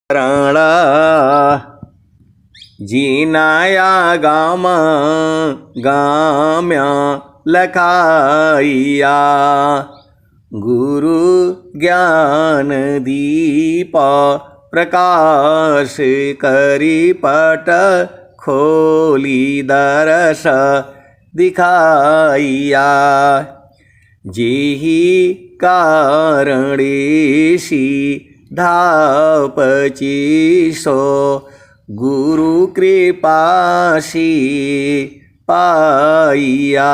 राणा जीनाया गाम गाम्या लखाइया गुरु ज्ञान दीप प्रकाश करी पट खोली दरस दिखाइया जेहि कारणेशी धापचिसो गुरु कृपाशी पाइया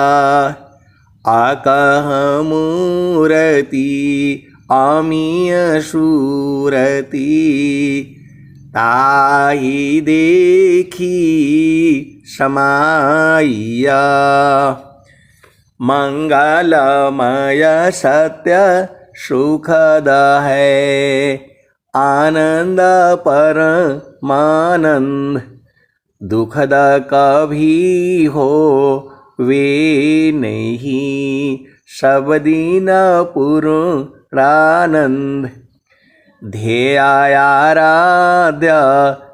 आकह मूरति आमीय सूरति ताहि देखी समाइया मंगलमय सत्य सुखद है आनंद परमानंद दुखद कभी हो वे नहीं सब दिन पूर्णानंद ध्येयाराध्य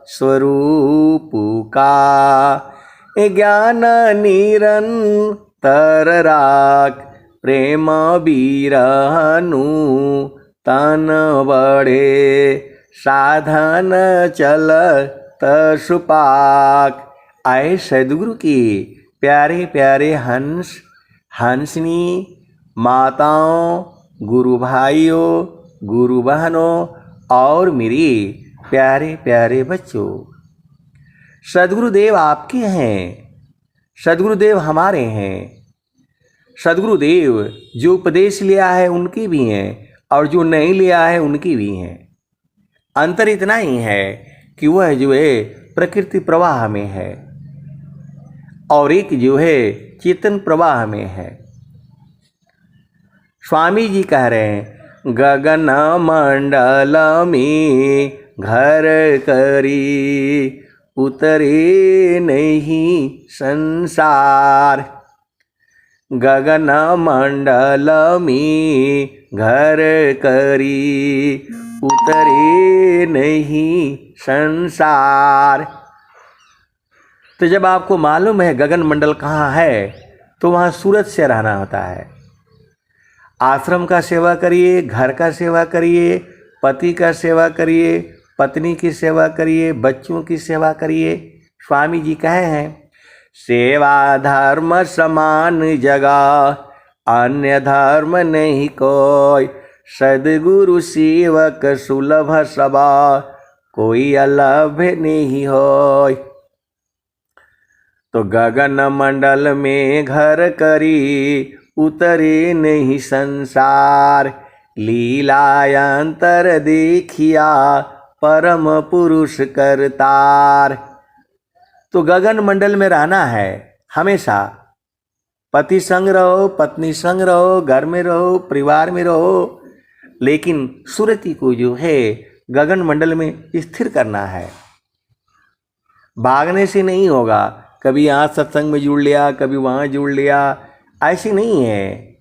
स्वरूप का ज्ञान निरंतर राख प्रेम बिरहनु तन बड़े साधन चल सुपाक। आए सदगुरु की प्यारे प्यारे हंस हंसनी माताओं गुरु भाइयों गुरु बहनों और मेरे प्यारे प्यारे बच्चों, सदगुरुदेव आपके हैं, सदगुरुदेव हमारे हैं। सदगुरुदेव जो उपदेश लिया है उनकी भी हैं और जो नहीं लिया है उनकी भी हैं। अंतर इतना ही है कि वह जो है प्रकृति प्रवाह में है और एक जो है चेतन प्रवाह में है। स्वामी जी कह रहे हैं गगन मंडल में घर करी उतरे नहीं संसार। गगन मंडल में घर करी उतरे नहीं संसार। तो जब आपको मालूम है गगन मंडल कहाँ है तो वहाँ सूरज से रहना होता है। आश्रम का सेवा करिए, घर का सेवा करिए, पति का सेवा करिए, पत्नी की सेवा करिए, बच्चों की सेवा करिए। स्वामी जी कहे हैं सेवा धर्म समान जगह अन्य धर्म नहीं कोई। सदगुरु सेवक सुलभ सबा कोई अलभ्य नहीं होय। तो गगन मंडल में घर करी उतरे नहीं संसार। लीलायंतर देखिया परम पुरुष करतार। तो गगन मंडल में रहना है हमेशा। पति संग रहो, पत्नी संग रहो, घर में रहो, परिवार में रहो, लेकिन सुरति को जो है गगन मंडल में स्थिर करना है। भागने से नहीं होगा, कभी यहाँ सत्संग में जुड़ लिया, कभी वहाँ जुड़ लिया, ऐसी नहीं है।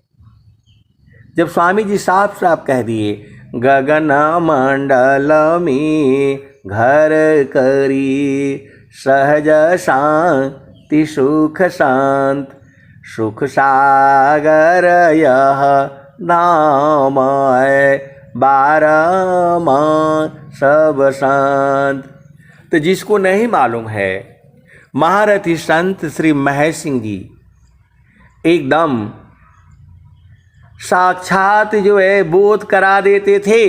जब स्वामी जी साफ साफ कह दिए गगन मंडल में घर करी सहज शांति सुख शांत सुख सागर यह नाम है बारह सब शांत। तो जिसको नहीं मालूम है, महारथी संत श्री महेश सिंह जी एकदम साक्षात जो है बोध करा देते थे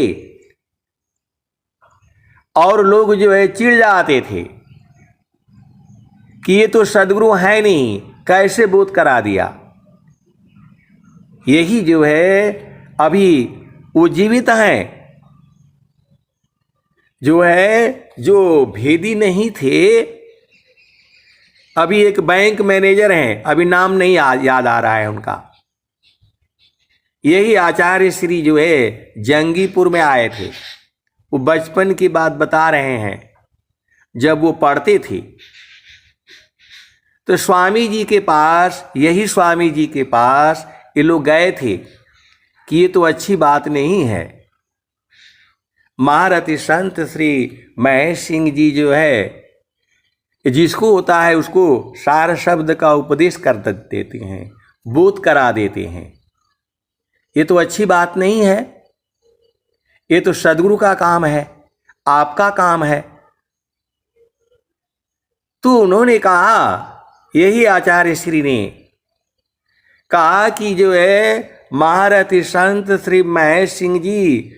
और लोग जो है चिढ़ जाते थे कि ये तो सदगुरु है नहीं, कैसे बोध करा दिया। यही जो है अभी वो जीवित हैं, जो है जो भेदी नहीं थे। अभी एक बैंक मैनेजर हैं, अभी नाम नहीं याद आ रहा है उनका। यही आचार्य श्री जो है जंगीपुर में आए थे। वो बचपन की बात बता रहे हैं, जब वो पढ़ते थे तो स्वामी जी के पास, यही स्वामी जी के पास ये लोग गए थे कि ये तो अच्छी बात नहीं है, महारथी संत श्री महेश सिंह जी जो है, जिसको होता है उसको सार शब्द का उपदेश कर देते हैं, बोध करा देते हैं। ये तो अच्छी बात नहीं है, ये तो सदगुरु का काम है, आपका काम है। तो उन्होंने कहा, यही आचार्य श्री ने कहा कि जो है महारथी संत श्री महेश सिंह जी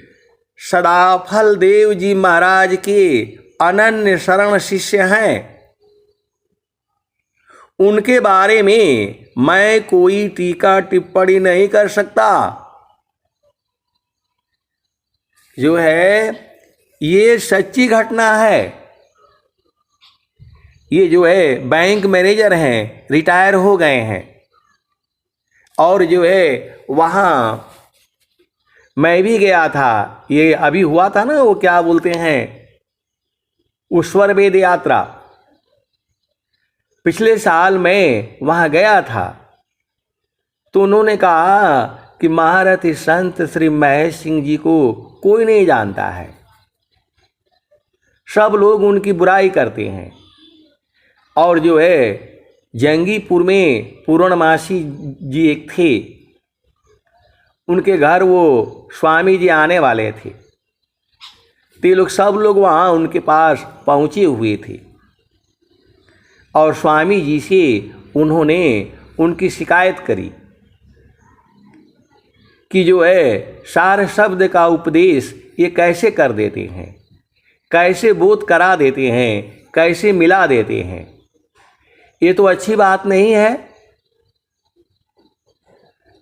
सदाफल देव जी महाराज के अनन्य शरण शिष्य हैं। उनके बारे में मैं कोई टीका टिप्पणी नहीं कर सकता। जो है ये सच्ची घटना है। ये जो है बैंक मैनेजर हैं, रिटायर हो गए हैं, और जो है वहाँ मैं भी गया था। ये अभी हुआ था ना, वो क्या बोलते हैं, ईश्वर वेद यात्रा। पिछले साल मैं वहाँ गया था, तो उन्होंने कहा कि महारथी संत श्री महेश सिंह जी को कोई नहीं जानता है, सब लोग उनकी बुराई करते हैं। और जो है जंगीपुर में पूर्णमासी जी एक थे, उनके घर वो स्वामी जी आने वाले थे, तो ये लोग सब लोग वहाँ उनके पास पहुँचे हुए थे, और स्वामी जी से उन्होंने उनकी शिकायत करी कि जो है सार शब्द का उपदेश ये कैसे कर देते हैं, कैसे बोध करा देते हैं, कैसे मिला देते हैं। ये तो अच्छी बात नहीं है।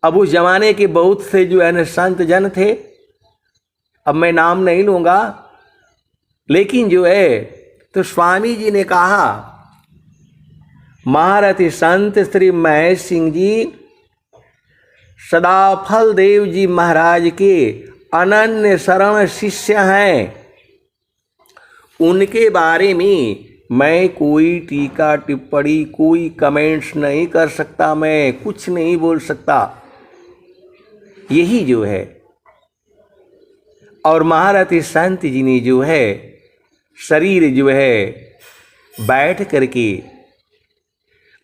अब उस जमाने के बहुत से जो है न संत जन थे, अब मैं नाम नहीं लूँगा, लेकिन जो है तो स्वामी जी ने कहा, महारथी संत श्री महेश सिंह जी सदाफल देव जी महाराज के अनन्य शरण शिष्य हैं। उनके बारे में मैं कोई टीका टिप्पणी, कोई कमेंट्स नहीं कर सकता, मैं कुछ नहीं बोल सकता। यही जो है। और महारथी संत जी ने जो है शरीर जो है बैठ करके,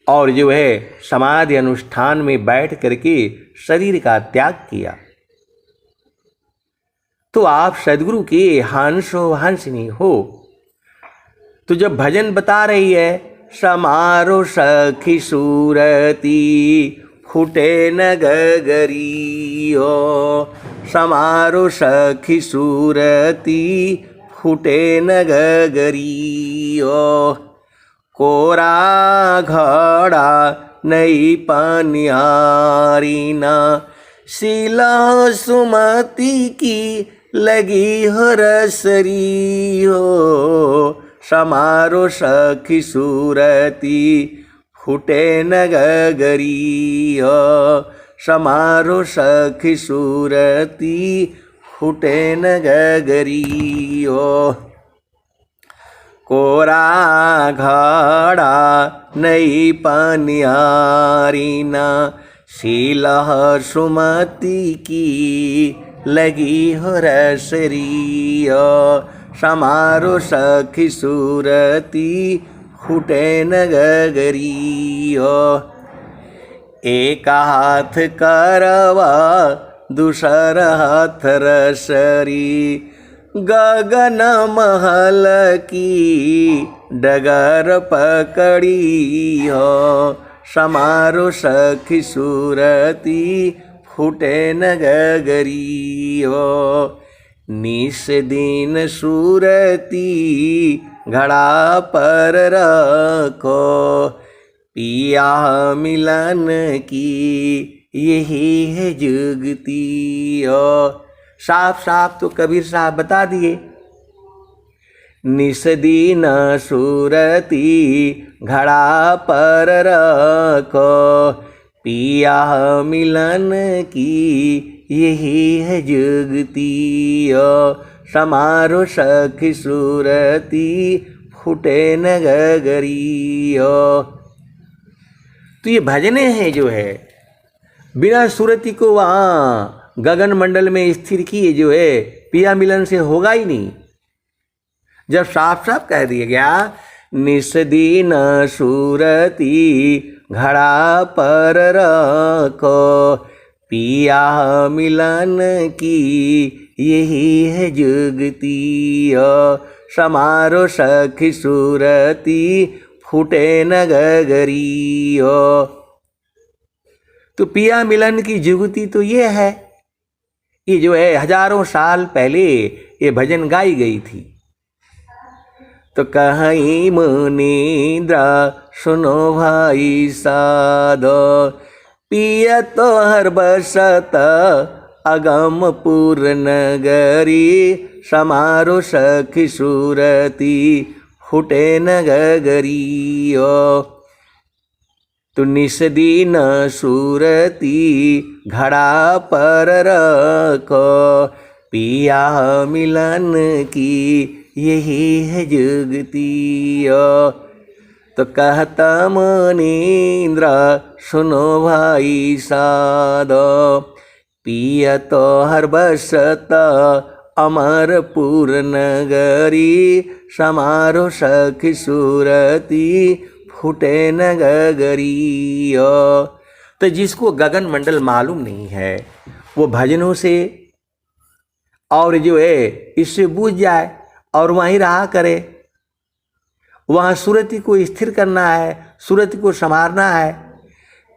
और जो है समाधि अनुष्ठान में बैठ करके शरीर का त्याग किया। तो आप सदगुरु के हंस हो, हंसनी हो। तो जब भजन बता रही है, समारो सखी सूरती फूटे न गगरी हो, समारो सखी सूरती फूटे न गगरी हो, कोरा घड़ा नई पनियारी ना, शीला सुमति की लगी हो रसरी हो, समारो सखी सूरती फूटे न गगरी हो, समारो सखी सूरती फूटे न गगरी हो, कोरा घड़ा नई पनियारी ना, शीला सुमति की लगी हो रसरी हो, समारो सखी सूरती फूटे न गगरी हो, एक हाथ करवा दूसर हाथ रसरी, गगन महल की डगर पकड़ी हो, समारो सखी सूरती फूटे न गगरी हो, निस दिन सूरती घड़ा पर रखो, पिया मिलन की यही है जुगती हो। साफ साफ तो कबीर साहब बता दिए, निस दिन सूरती घड़ा पर रखो, पिया मिलन की यही है जुगती हो, समारो सखी सूरती फूटे न गगरी हो। तो ये भजने हैं जो है, बिना सूरती को वहाँ गगन मंडल में स्थिर किए जो है पिया मिलन से होगा ही नहीं। जब साफ साफ कह दिया गया निस्दीन सूरती घड़ा पर रखो, पिया मिलन की यही है जुगती, समारो सखी सूरती फूटे न गगरी। तो पिया मिलन की जुगती तो ये है, ये जो है हजारों साल पहले ये भजन गाई गई थी। तो कहीं मुनीन्द्र सुनो भाई साधो, पिया तो हर बसत अगमपुर नगरी, समारो सखी सूरती फूटे न गगरी। तो निस्दीन सूरती घड़ा पर रखो, पिया मिलन की यही है जुगती। तो कहता मुनीन्द्र सुनो भाई साधो, पिया तो हर बसत अमरपुर नगरी, समारो सखी सूरती फूटे न गगरी। तो जिसको गगन मंडल मालूम नहीं है वो भजनों से और जो है इससे बूझ जाए और वहीं रहा करे। वहाँ सुरति को स्थिर करना है, सुरति को संवारना है।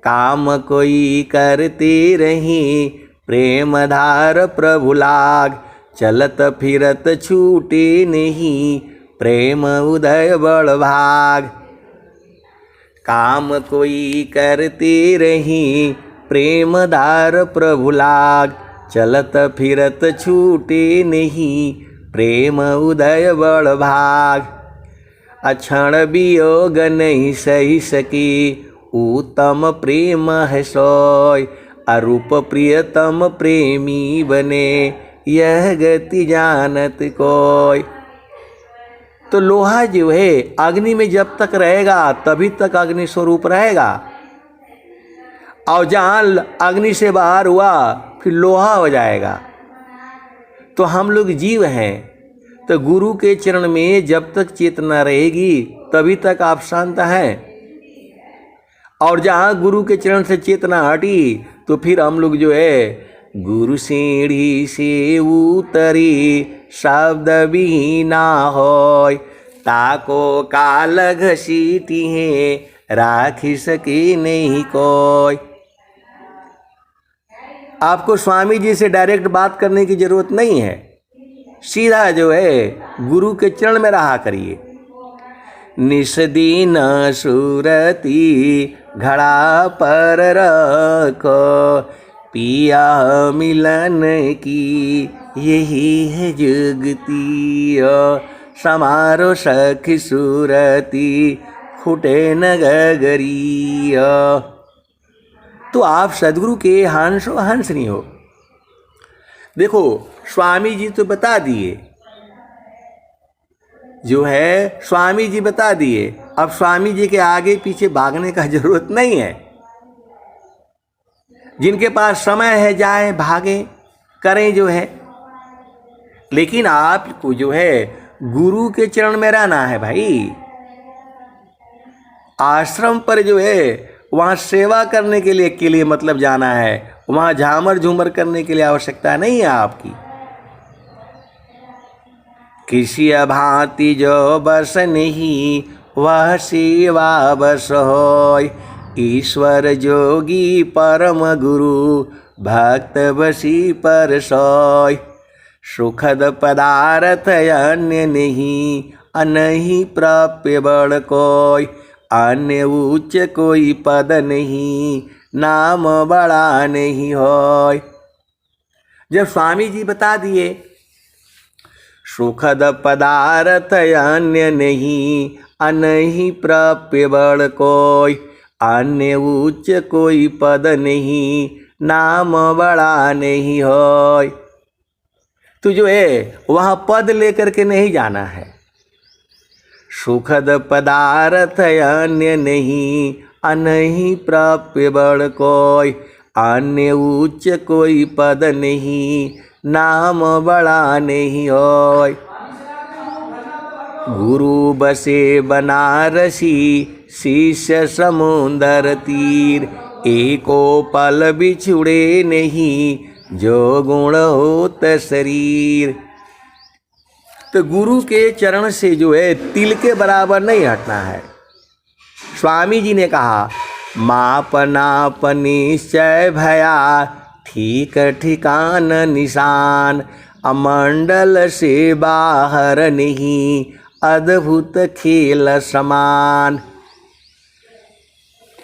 काम कोई करते रही प्रेम धार प्रभु लाग, चलत फिरत छूटे नहीं प्रेम उदय बड़ भाग। काम कोई करते रही प्रेम धार प्रभु लाग, चलत फिरत छूटे नहीं प्रेम उदय बड़ भाग। अक्षण वियोग नहीं सही सकी उत्तम प्रेम है सोय, अरूप प्रियतम प्रेमी बने यह गति जानत कोय। तो लोहा जो है अग्नि में जब तक रहेगा तभी तक अग्नि स्वरूप रहेगा, और जहाँ अग्नि से बाहर हुआ फिर लोहा हो जाएगा। तो हम लोग जीव हैं, तो गुरु के चरण में जब तक चेतना रहेगी तभी तक आप शांत हैं, और जहाँ गुरु के चरण से चेतना हटी तो फिर हम लोग जो है गुरु सीढ़ी से उतरी शब्द विहीना होय, ताको काल घसीटी है राखी सके नहीं कोई। आपको स्वामी जी से डायरेक्ट बात करने की जरूरत नहीं है, सीधा जो है गुरु के चरण में रहा करिए। निस्दीन सूरती घड़ा पर रखो, पिया मिलन की यही है जुगती, समारो सखी सूरती फूटे न गगरी। तो आप सदगुरु के हंसो हंस नहीं हो। देखो स्वामी जी तो बता दिए, जो है स्वामी जी बता दिए, अब स्वामी जी के आगे पीछे भागने का जरूरत नहीं है। जिनके पास समय है जाए भागे करें जो है, लेकिन आपको जो है गुरु के चरण में रहना है भाई। आश्रम पर जो है वहाँ सेवा करने के लिए मतलब जाना है, वहाँ झामर झूमर करने के लिए आवश्यकता नहीं है आपकी। किसी भांति जो बस नहीं वह सेवा बस होय, ईश्वर जोगी परम गुरु भक्त बसी पर सोय। सुखद पदार्थ अन्य नहीं अनहि प्राप्य बड़ कोय, अन्य उच्च कोई पद नहीं नाम बड़ा नहीं होय। जब स्वामी जी बता दिए सुखद पदार्थ अन्य नहीं अनहि प्राप्य बड़ कोय, अन्य उच्च कोई पद नहीं नाम बड़ा नहीं होय। तो जो है वहाँ पद लेकर के नहीं जाना है। सुखद पदार्थ अन्य नहीं अनहि प्राप्य बड़ कोय, अन्य उच्च कोई पद नहीं नाम बड़ा नहीं होय। गुरु बसे बनारसी, शिष्य समुंदर तीर, एको पल बिछुड़े नहीं, जो गुण होत शरीर। तो गुरु के चरण से जो है तिल के बराबर नहीं हटना है। स्वामी जी ने कहा माप नाप निश्चय भया, ठीक ठिकान निशान, अमंडल से बाहर नहीं, अद्भुत खेल समान।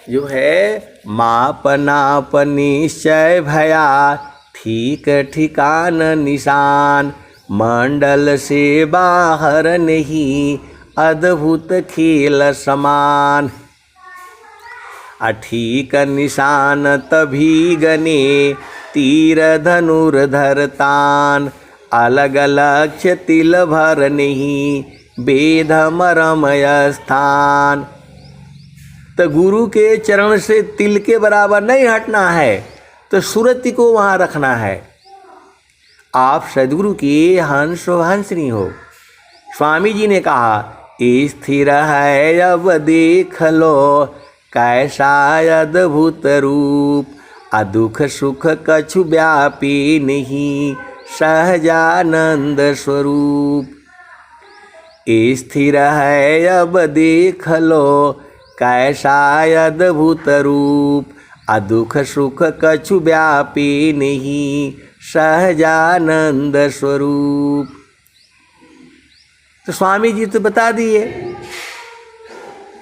जो है माप नाप निश्चय भया, ठीक ठिकान निशान, मंडल से बाहर नहीं, अद्भुत खेल समान। ठीक निशान तभी गने, तीर धनुर्धर तान, अलग लक्ष्य तिल भर नहीं, वेद मरमय स्थान। तो गुरु के चरण से तिल के बराबर नहीं हटना है, तो सुरति को वहाँ रखना है। आप सदगुरु के हंस हंसनी हो। स्वामी जी ने कहा स्थिर है अब देख लो, कैसा अद्भुत रूप, अदुख सुख कछु व्यापी नहीं, सहजानंद स्वरूप। स्थिर है अब देख लो, कैसा अद्भुत रूप, अदुख सुख कछु व्यापी नहीं, सहजानंद स्वरूप। तो स्वामी जी तो बता दिए,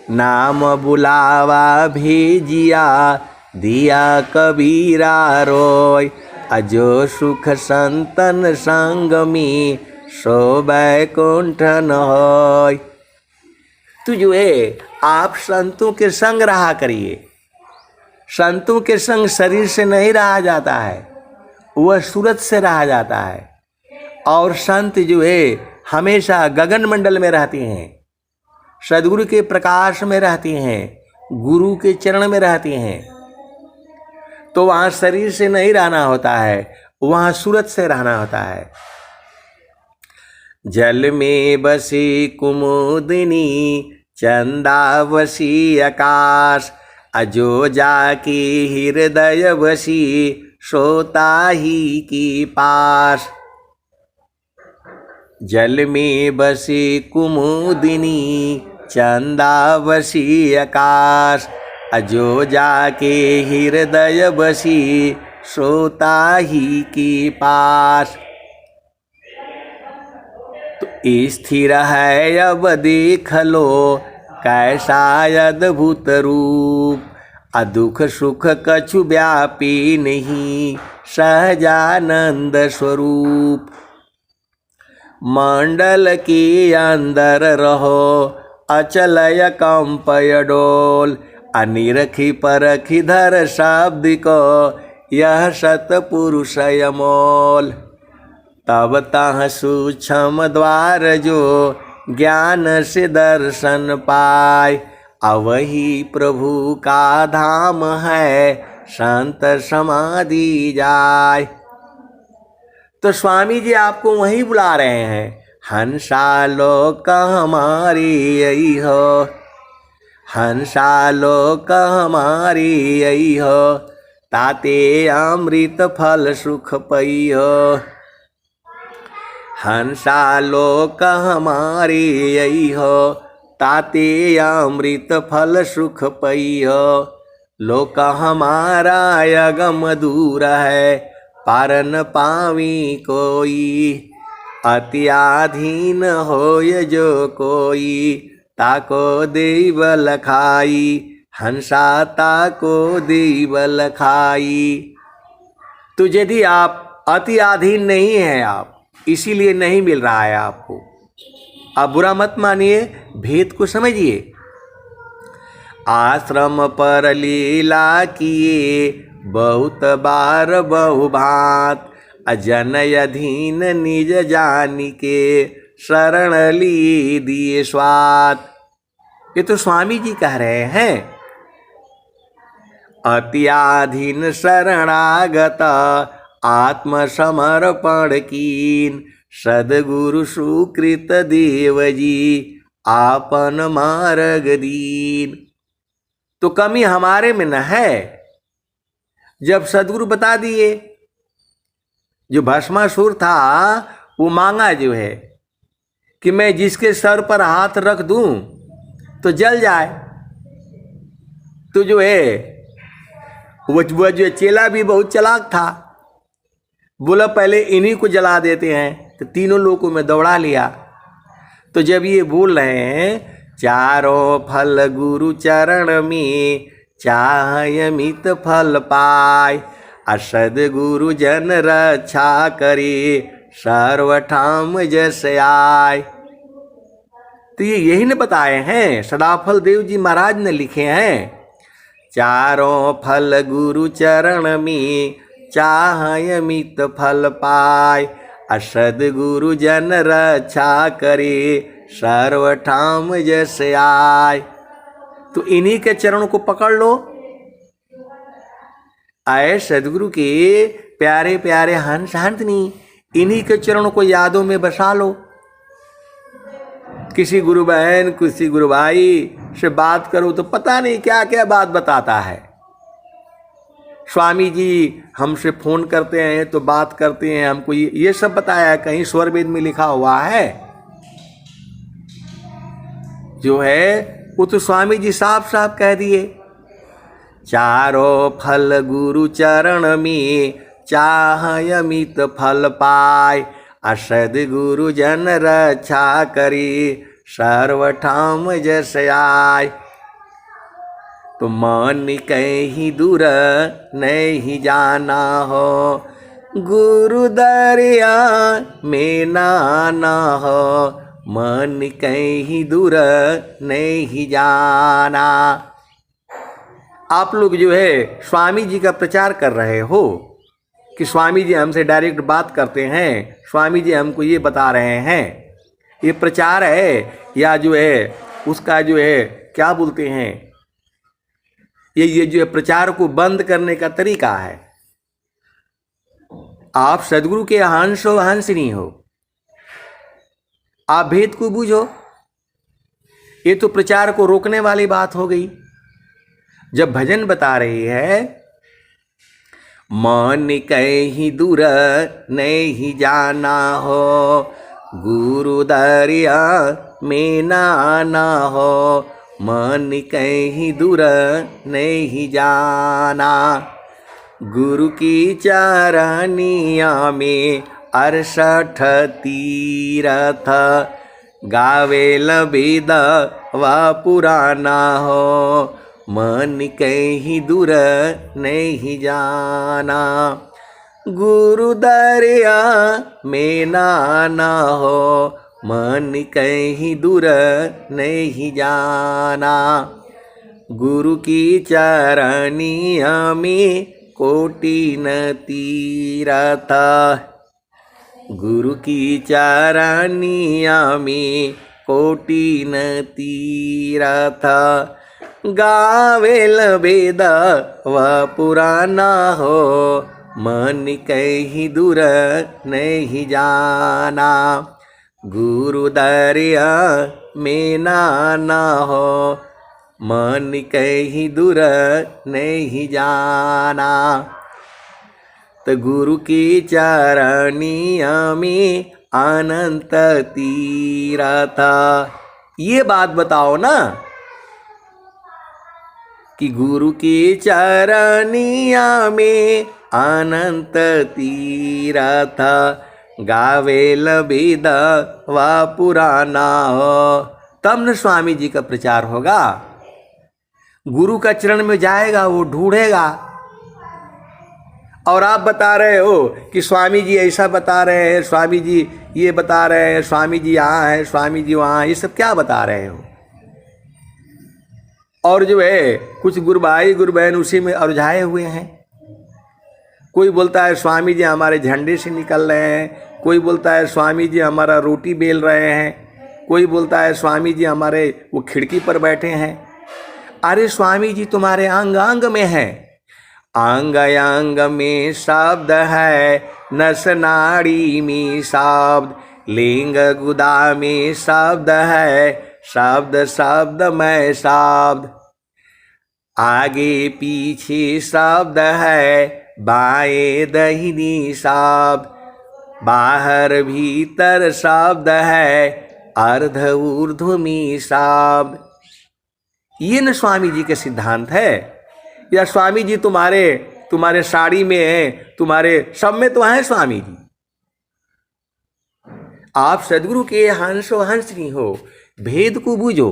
नाम बुलावा भेजिया, दिया कबीरा रोय, अजो सुख संतन संग में, सो बैकुंठ न होय। तो जो है आप संतों के संग रहा करिए। संतों के संग शरीर से नहीं रहा जाता है, वह सूरत से रहा जाता है। और संत जो है हमेशा गगन मंडल में रहती हैं, सदगुरु के प्रकाश में रहती हैं, गुरु के चरण में रहती हैं। तो वहाँ शरीर से नहीं रहना होता है, वहाँ सूरत से रहना होता है। जल में बसी कुमुदिनी, चंदा बसी आकाश, अजो जाकी हृदय बसी, सोता ही की पास। जल में बसी कुमुदिनी, चंदा बसी आकाश, अजो जाके हृदय बसी, सोता ही की पास। तो स्थिर है अब देख लो, कैसा अद्भुत रूप, अदुख सुख कछु व्यापी नहीं, सहजानंद स्वरूप। मंडल के अंदर रहो, अचलय कंपय डोल, अनिरखी परखी धर शब्द को, यह सतपुरुष अमोल। तब तह सूक्ष्म द्वार जो, ज्ञान से दर्शन पाए, अवही प्रभु का धाम है, संत समाधि जाय। तो स्वामी जी आपको वहीं बुला रहे हैं। हंसा लोक हमारी यही हो, हंसा लोक हमारी यही हो, ताते अमृत फल सुख पई हो। हंसा लोक हमारी यही हो, ताते अमृत फल सुख पई हो। लोक हमारा अगम दूर है, पार न पावी कोई, अत्याधीन होय जो कोई, ताको देव लखाई, हंसा ताको देव लखाई। तो यदि आप अति अधीन नहीं हैं, आप इसीलिए नहीं मिल रहा है आपको। आप बुरा मत मानिए, भेद को समझिए। आश्रम पर लीला किए, बहुत बार बहुभांत, अजन अधीन निज जानी के, शरण ली दिए स्वात। ये तो स्वामी जी कह रहे हैं। अत्याधीन शरणागत, आत्मसमर्पण कीन, सदगुरु सुकृत देव जी आपन मार्ग दीन। तो कमी हमारे में न है। जब सदगुरु बता दिए, जो भस्मासुर था वो मांगा जो है कि मैं जिसके सर पर हाथ रख दूं तो जल जाए। तो जो है वो जो चेला भी बहुत चालाक था, बोला पहले इन्हीं को जला देते हैं। तो तीनों लोगों में दौड़ा लिया। तो जब ये बोल रहे हैं चारों फल गुरु चरण में चाहे अमित फल पाए, असद गुरु जन रक्षा करे सर्वठाम जस आय। तो ये यही ने बताए हैं, सदाफल देव जी महाराज ने लिखे हैं। चारों फल गुरु चरण में चाहे अमित फल पाए, असद गुरु जन रक्षा करे सर्वठाम जस आय। तो इन्हीं के चरणों को पकड़ लो। आए सदगुरु के प्यारे प्यारे हंस हंसनी, इन्हीं के चरणों को यादों में बसा लो। किसी गुरु बहन, किसी गुरु भाई से बात करो तो पता नहीं क्या क्या बात बताता है। स्वामी जी हमसे फोन करते हैं तो बात करते हैं, हमको ये सब बताया है, कहीं स्वर वेद में लिखा हुआ है जो है वो तो स्वामी जी साफ साफ कह दिए। चारों फल गुरु चरण में चाहे अमित फल पाए, असद गुरु जन रक्षा करे सर्वठाम जस आय। तो मन कहीं दूर नहीं जाना हो, गुरु दरिया में नाना हो, मन कहीं दूर नहीं जाना। आप लोग जो है स्वामी जी का प्रचार कर रहे हो कि स्वामी जी हमसे डायरेक्ट बात करते हैं, स्वामी जी हमको ये बता रहे हैं, ये प्रचार है या जो है उसका जो है क्या बोलते हैं, ये जो है प्रचार को बंद करने का तरीका है। आप सदगुरु के हंस हो, हंसनी हो, आप भेद को बूझो। ये तो प्रचार को रोकने वाली बात हो गई। जब भजन बता रही है मन कहीं दूर नहीं जाना हो, गुरु दरिया में नाना हो, मन कहीं दूर नहीं जाना। गुरु की चरनिया में 68 तीरथ, गावेल वेद व पुराना हो, मन कहीं दूर नहीं जाना। गुरु दरिया में नाना हो, मन कहीं दूर नहीं जाना। गुरु की चरनिया में कोटि न तीरथ, गुरु की चरनिया में कोटि न तीरथ, गावेल वेद व पुराना हो, मन कहीं दूर नहीं जाना। गुरु दरिया में नाना हो, मन कहीं दूर नहीं जाना। तो गुरु की चरनिया में अनंत तीरथ। ये बात बताओ ना कि गुरु की चरनिया में अनंत तीरथ, गावेल वेद व पुराना हो, तब न स्वामी जी का प्रचार होगा। गुरु का चरण में जाएगा, वो ढूंढेगा। और आप बता रहे हो कि स्वामी जी ऐसा बता रहे हैं, स्वामी जी ये बता रहे हैं, स्वामी जी यहाँ है, स्वामी जी वहाँ, ये सब क्या बता रहे हो? और जो है कुछ गुरु भाई गुरु बहन उसी में उलझाए हुए हैं। कोई बोलता है स्वामी जी हमारे झंडे से निकल रहे हैं, कोई बोलता है स्वामी जी हमारा रोटी बेल रहे हैं, कोई बोलता है स्वामी जी हमारे वो खिड़की पर बैठे हैं। अरे स्वामी जी तुम्हारे अंग अंग में हैं। अंग अंग में शब्द है, नस नाड़ी में शब्द, लिंग गुदा में शब्द है, शब्द शब्द में शब्द, आगे पीछे शब्द है, बाएं दाहिनी शब्द, बाहर भीतर शब्द है, अर्ध ऊर्ध्व में शब्द। ये न स्वामी जी के सिद्धांत है, या स्वामी जी तुम्हारे साड़ी में है, तुम्हारे सब में तो हैं स्वामी जी। आप सदगुरु के हंसो हंसनी हो, भेद को बूझो।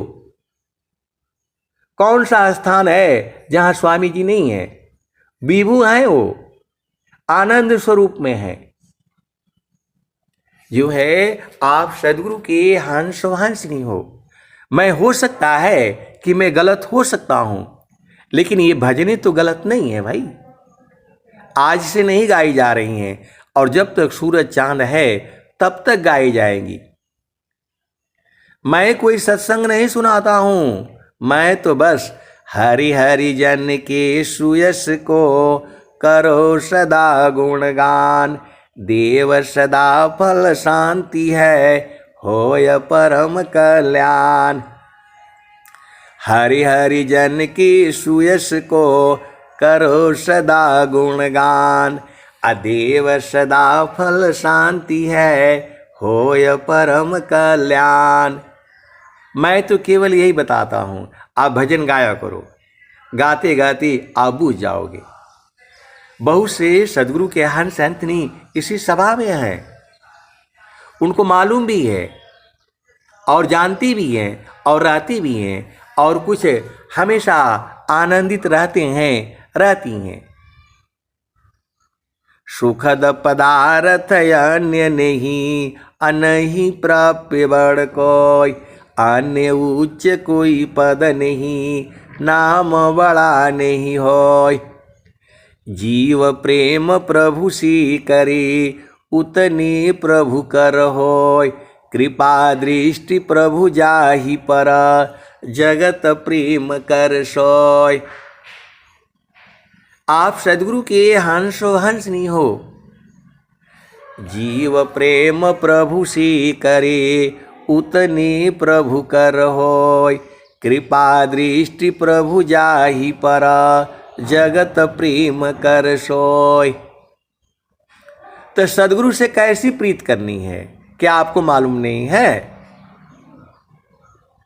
कौन सा स्थान है जहां स्वामी जी नहीं है? विभु हैं, वो आनंद स्वरूप में है। जो है आप सदगुरु के हंसो हंसनी हो। मैं हो सकता है कि मैं गलत हो सकता हूं, लेकिन ये भजनें तो गलत नहीं है भाई। आज से नहीं गाई जा रही हैं, और जब तक सूरज चांद है तब तक गाई जाएंगी। मैं कोई सत्संग नहीं सुनाता हूं, मैं तो बस हरि हरि जन के सुयश को करो सदा गुणगान। देव सदा फल शांति है, होय परम कल्याण। हरि हरि जन की सुयश को करो सदा गुणगान। अदेव सदा फल शांति है, होय परम कल्याण। मैं तो केवल यही बताता हूँ, आप भजन गाया करो। गाते गाते आप बूझ जाओगे। बहुत से सदगुरु के हंस हंसनी इसी सभा में हैं, उनको मालूम भी है और जानती भी हैं और रहती भी हैं, और कुछ हमेशा आनंदित रहते हैं, रहती हैं। सुखद पदार्थ अन्य नहीं, अनहि प्राप्य बड़ कोई। अन्य उच्च कोई पद नहीं, नाम बड़ा नहीं होय। जीव प्रेम प्रभु सी करे, उतने प्रभु कर होय। कृपा दृष्टि प्रभु जाहि पर, जगत प्रेम कर सोय। आप सदगुरु के हंसो हंसनी हो। जीव प्रेम प्रभु सी करे, उतने प्रभु कर होय। कृपा दृष्टि प्रभु जाहि पर, जगत प्रेम कर सोय। तो सदगुरु से कैसी प्रीत करनी है, क्या आपको मालूम नहीं है?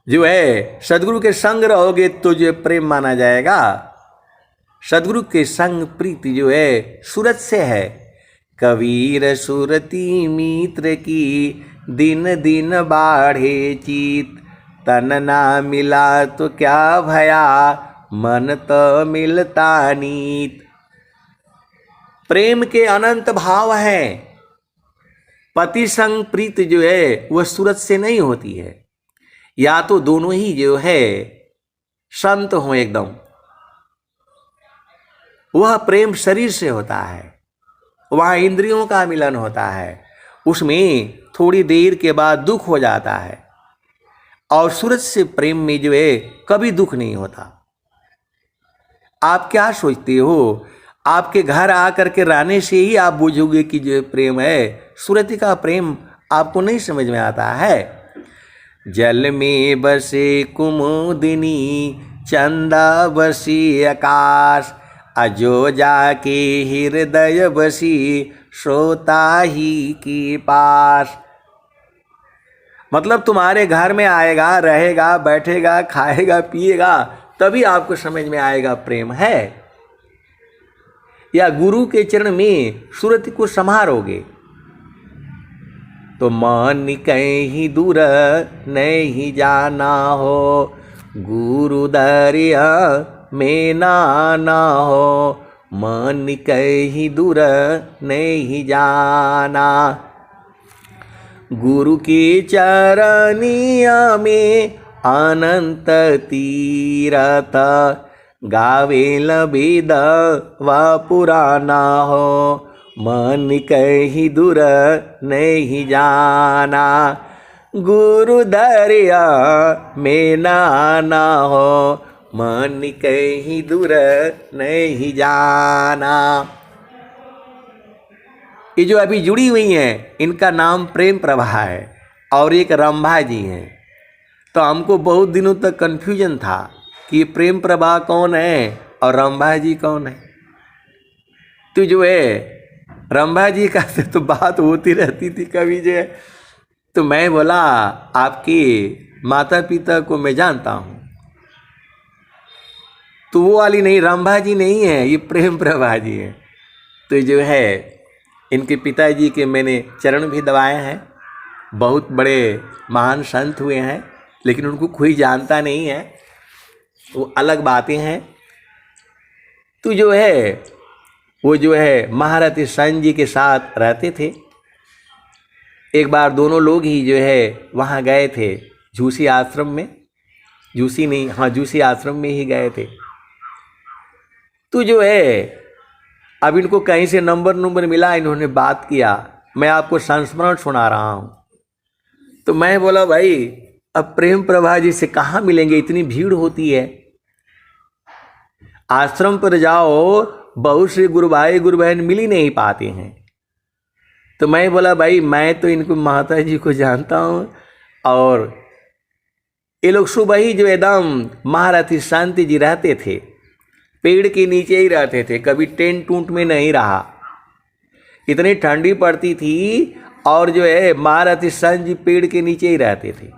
जो है सदगुरु के संग रहोगे तो जो प्रेम माना जाएगा। सदगुरु के संग प्रीति जो है सूरत से है। कबीर सुरती मित्र की, दिन दिन बाढ़े चीत। तन ना मिला तो क्या भया, मन तो मिलता नीत। प्रेम के अनंत भाव हैं। पति संग प्रीत जो है वह सूरत से नहीं होती है, या तो दोनों ही जो है संत हो एकदम। वह प्रेम शरीर से होता है, वहाँ इंद्रियों का मिलन होता है, उसमें थोड़ी देर के बाद दुख हो जाता है। और सूरत से प्रेम में जो है कभी दुख नहीं होता। आप क्या सोचते हो? आपके घर आकर के रहने से ही आप बूझोगे कि जो प्रेम है, सूरत का प्रेम आपको नहीं समझ में आता है। जल में बसे कुमुदिनी, चंदा बसी आकाश। अजो जाके हृदय बसी, सोता ही के पास। मतलब तुम्हारे घर में आएगा, रहेगा, बैठेगा, खाएगा, पिएगा, तभी आपको समझ में आएगा प्रेम है। या गुरु के चरण में सूरत को संभारोगे तो मन कहीं दूर नहीं जाना हो, गुरु दरिया में ना हो। मन कहीं दूर नहीं जाना, गुरु की चरनिया में अनंत तीरथ। गावेल वेद व पुराना हो, मन कहीं दूर नहीं जाना। गुरु दरिया में ना हो, मन कहीं दूर नहीं जाना। ये जो अभी जुड़ी हुई हैं इनका नाम प्रेम प्रभा है और एक रंभा जी हैं। तो हमको बहुत दिनों तक कन्फ्यूजन था कि प्रेम प्रभा कौन है और रंभा जी कौन है। तो जो है रंभा जी का से तो बात होती रहती थी कभी जो है। तो मैं बोला आपके माता पिता को मैं जानता हूँ। तो वो वाली नहीं, रंभा जी नहीं है, ये प्रेम प्रभा जी है। तो जो है इनके पिताजी के मैंने चरण भी दबाए हैं। बहुत बड़े महान संत हुए हैं लेकिन उनको कोई जानता नहीं है, वो अलग बातें हैं। तो जो है वो जो है महारथी संत जी के साथ रहते थे। एक बार दोनों लोग ही जो है वहाँ गए थे झूसी आश्रम में, झूसी नहीं, हाँ झूसी आश्रम में ही गए थे। तो जो है अब इनको कहीं से नंबर मिला, इन्होंने बात किया, मैं आपको संस्मरण सुना रहा हूँ। तो मैं बोला भाई अब प्रेम प्रभा जी से कहाँ मिलेंगे, इतनी भीड़ होती है। आश्रम पर जाओ बहुत से गुरु भाई गुरु बहन मिल ही नहीं पाते हैं। तो मैं बोला भाई मैं तो इनको माता जी को जानता हूँ और ये लोग सुबह ही जो एकदम महारथी शांति जी रहते थे, पेड़ के नीचे ही रहते थे, कभी टेंट टूंट में नहीं रहा। इतनी ठंडी पड़ती थी और जो है महारथी संत जी पेड़ के नीचे ही रहते थे।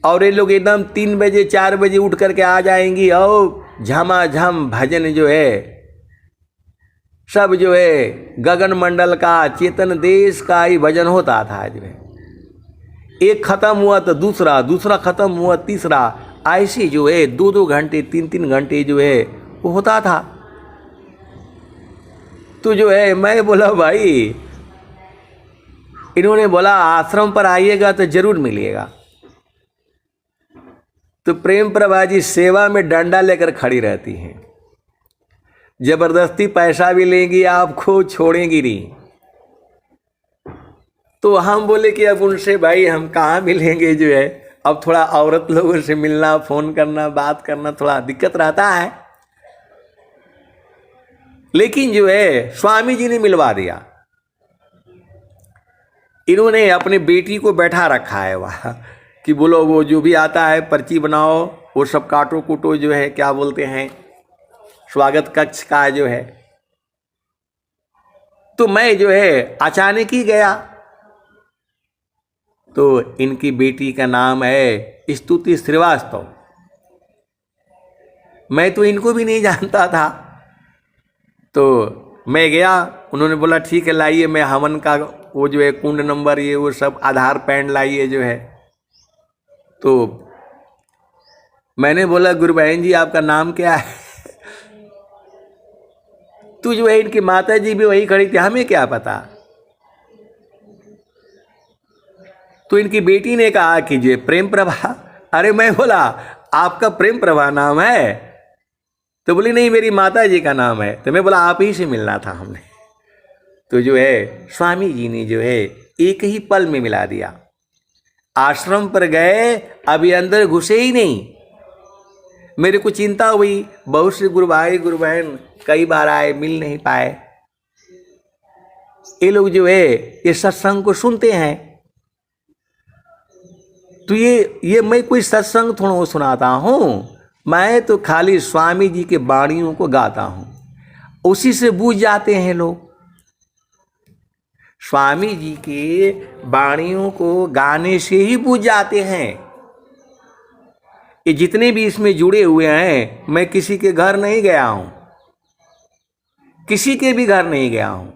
और ये लोग एकदम 3 बजे 4 बजे उठ करके आ जाएंगी और झमाझम भजन जो है सब जो है गगन मंडल का, चेतन देश का ही भजन होता था। जो है एक खत्म हुआ तो दूसरा, दूसरा खत्म हुआ तीसरा, ऐसे जो है 2-2 घंटे 3-3 घंटे जो है वो होता था। तो जो है मैं बोला भाई, इन्होंने बोला आश्रम पर आइएगा तो जरूर मिलिएगा। तो प्रेम प्रभा जी सेवा में डंडा लेकर खड़ी रहती हैं, जबरदस्ती पैसा भी लेंगी, आपको छोड़ेंगी नहीं। तो हम बोले कि अब उनसे भाई हम कहाँ मिलेंगे, जो है अब थोड़ा औरत लोगों से मिलना, फोन करना, बात करना थोड़ा दिक्कत रहता है। लेकिन जो है स्वामी जी ने मिलवा दिया। इन्होंने अपनी बेटी को बैठा रखा है वहाँ कि बोलो वो जो भी आता है पर्ची बनाओ, वो सब काटो कूटो, जो है क्या बोलते हैं स्वागत कक्ष का जो है। तो मैं जो है अचानक ही गया। तो इनकी बेटी का नाम है स्तुति श्रीवास्तव। मैं तो इनको भी नहीं जानता था। तो मैं गया, उन्होंने बोला ठीक है लाइए, मैं हवन का वो जो है कुंड नंबर ये वो सब आधार पैन लाइए जो है। तो मैंने बोला गुरु बहन जी आपका नाम क्या है? तो जो है इनकी माता जी भी वही खड़ी थी, हमें क्या पता। तो इनकी बेटी ने कहा कि जे प्रेम प्रभा। अरे मैं बोला आपका प्रेम प्रभा नाम है? तो बोली नहीं मेरी माता जी का नाम है। तो मैं बोला आप ही से मिलना था हमने। तो जो है स्वामी जी ने जो है एक ही पल में मिला दिया। आश्रम पर गए, अभी अंदर घुसे ही नहीं। मेरे को चिंता हुई, बहुत से गुरु भाई गुरु बहन कई बार आए, मिल नहीं पाए। ये लोग जो है ये सत्संग को सुनते हैं। तो ये मैं कोई सत्संग थोड़ा सुनाता हूँ, मैं तो खाली स्वामी जी के वाणियों को गाता हूँ, उसी से बूझ जाते हैं लोग। स्वामी जी के वाणियों को गाने से ही बूझ जाते हैं। ये जितने भी इसमें जुड़े हुए हैं, मैं किसी के घर नहीं गया हूँ, किसी के भी घर नहीं गया हूँ।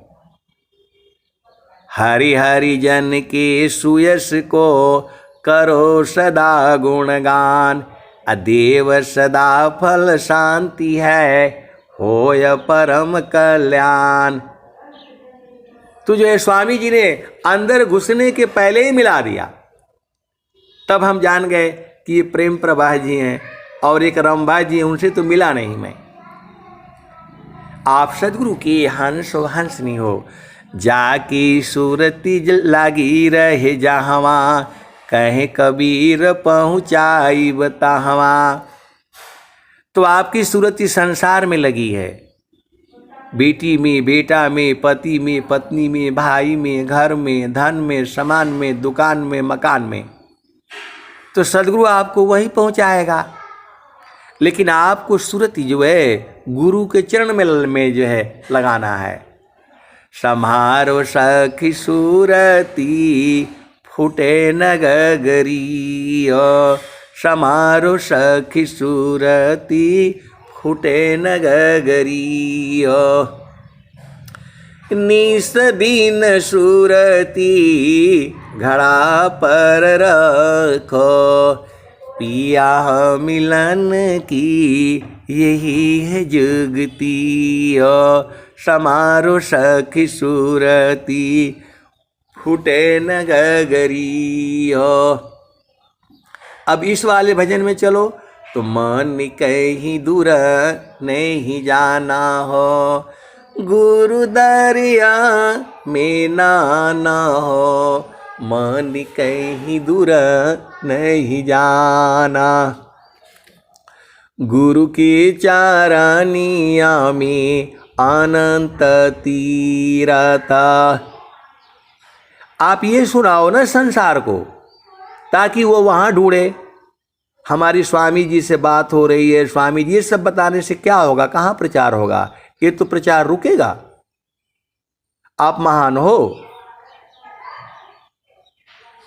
हरि हरि जन के सुयश को करो सदा गुणगान, अदेव सदा फल शांति है, होय परम कल्याण। तो जो है स्वामी जी ने अंदर घुसने के पहले ही मिला दिया। तब हम जान गए कि ये प्रेम प्रभा जी हैं और एक रंभा जी हैं, उनसे तो मिला नहीं मैं। आप सदगुरु के हंस हंसनी हो, जाकी सूरती लागी रहे जहवा, कहे कबीर पहुँचाई बताहवा। तो आपकी सूरत इस संसार में लगी है, बेटी में, बेटा में, पति में, पत्नी में, भाई में, घर में, धन में, सामान में, दुकान में, मकान में। तो सदगुरु आपको वहीं पहुंचाएगा। लेकिन आपको सूरती जो है गुरु के चरण में जो है लगाना है। सम्हारो सखी सूरती फूटे न गगरी, समारो सखी सूरती फूटे न गगरी। निस दिन सूरती घड़ा पर रखो, पिया मिलन की यही है जुगती। समारो सखी सूरती फूटे न गगरी। अब इस वाले भजन में चलो तो मन कहीं दूर नहीं जाना हो, गुरु दरिया में नाना हो, मन कहीं दूर नहीं जाना। गुरु की चारानिया में अनंत तीरता। आप ये सुनाओ ना संसार को, ताकि वो वहाँ ढूंढे। हमारी स्वामी जी से बात हो रही है, स्वामी जी ये सब बताने से क्या होगा, कहाँ प्रचार होगा? ये तो प्रचार रुकेगा। आप महान हो,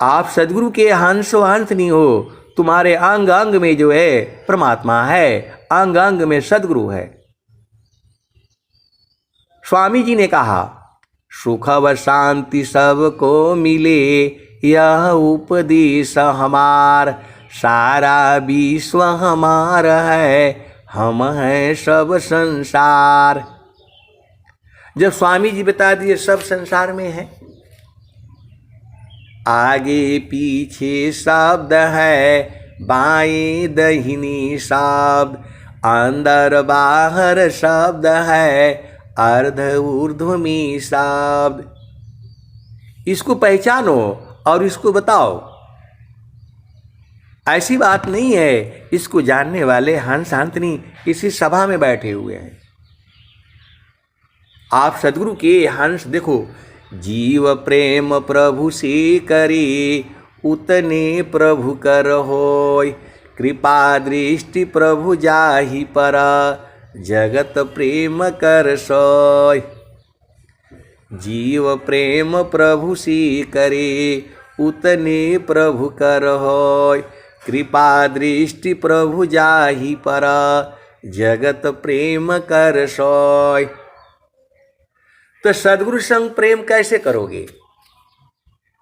आप सदगुरु के हंसो हंस नहीं हो। तुम्हारे अंग अंग में जो है परमात्मा है, अंग अंग में सदगुरु है। स्वामी जी ने कहा सुख व शांति सबको मिले, यह उपदेश हमार, सारा विश्व हमारा है, हम हैं सब संसार। जब स्वामी जी बता दिए सब संसार में है, आगे पीछे शब्द है, बाएं दाहिनी शब्द, अंदर बाहर शब्द है, अर्ध ऊर्ध्व में शब्द। इसको पहचानो और इसको बताओ। ऐसी बात नहीं है, इसको जानने वाले हंस हंसनी इसी सभा में बैठे हुए हैं। आप सदगुरु के हंस देखो। जीव प्रेम प्रभु से करे, उतने प्रभु कर होय, कृपा दृष्टि प्रभु जाहि पर, जगत प्रेम कर सोय। जीव प्रेम प्रभु से करे, उतने प्रभु कर होय, कृपा दृष्टि प्रभु जाहि पर, जगत प्रेम कर सोय। तो सदगुरु संग प्रेम कैसे करोगे?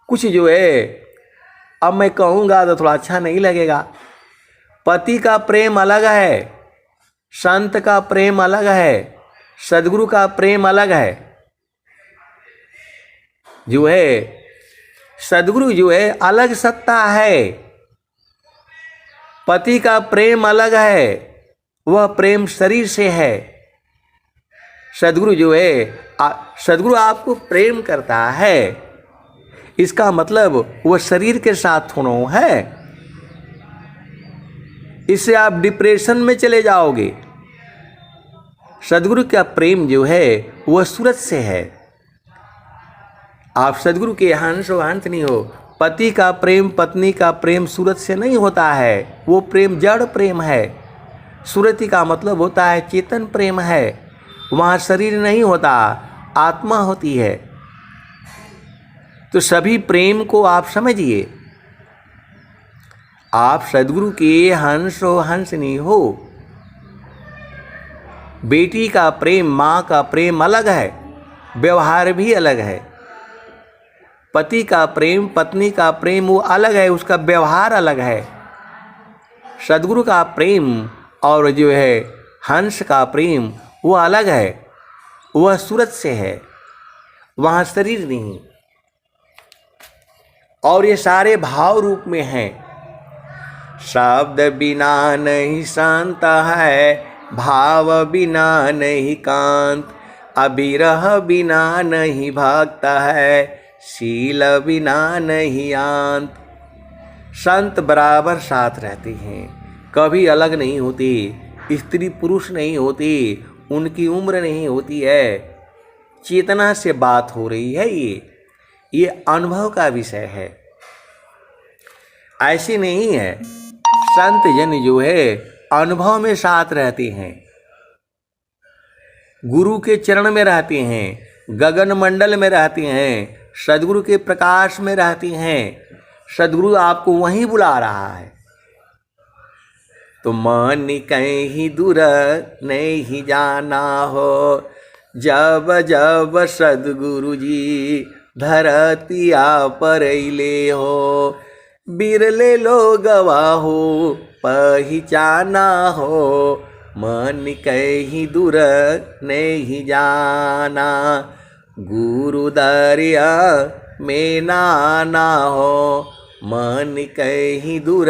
कुछ जो है अब मैं कहूँगा तो थोड़ा अच्छा नहीं लगेगा। पति का प्रेम अलग है, संत का प्रेम अलग है, सदगुरु का प्रेम अलग है। जो है सदगुरु जो है अलग सत्ता है, पति का प्रेम अलग है, वह प्रेम शरीर से है। सदगुरु जो है सदगुरु आपको प्रेम करता है, इसका मतलब वह शरीर के साथ होना है। इससे आप डिप्रेशन में चले जाओगे। सदगुरु का प्रेम जो है वह सूरत से है। आप सदगुरु के हंसो हंस नहीं हो। पति का प्रेम, पत्नी का प्रेम सूरत से नहीं होता है, वो प्रेम जड़ प्रेम है। सूरती का मतलब होता है चेतन प्रेम है, वहाँ शरीर नहीं होता, आत्मा होती है। तो सभी प्रेम को आप समझिए। आप सदगुरु के हंसो हंसनी हो। बेटी का प्रेम, माँ का प्रेम अलग है, व्यवहार भी अलग है। पति का प्रेम, पत्नी का प्रेम वो अलग है, उसका व्यवहार अलग है। सदगुरु का प्रेम और जो है हंस का प्रेम वो अलग है, वह सूरत से है, वहाँ शरीर नहीं। और ये सारे भाव रूप में हैं। शब्द बिना नहीं शांत है, भाव बिना नहीं कांत, अविरह बिना नहीं भागता है, शील बिना नहीं आंत। संत बराबर साथ रहते हैं, कभी अलग नहीं होते। स्त्री पुरुष नहीं होती, उनकी उम्र नहीं होती है, चेतना से बात हो रही है। ये अनुभव का विषय है, ऐसे नहीं है। संत जन जो है अनुभव में साथ रहते हैं, गुरु के चरण में रहते हैं, गगन मंडल में रहते हैं, सदगुरु के प्रकाश में रहते हैं। सदगुरु आपको वहीं बुला रहा है। तो मन कहीं दूर नहीं जाना हो, जब जब सदगुरु जी धरतिया पर अइले हो, बिरले लोगवा हो पहचाना हो, मन कहीं दूर नहीं जाना, गुरु दरिया में नाना हो, मन कहीं दूर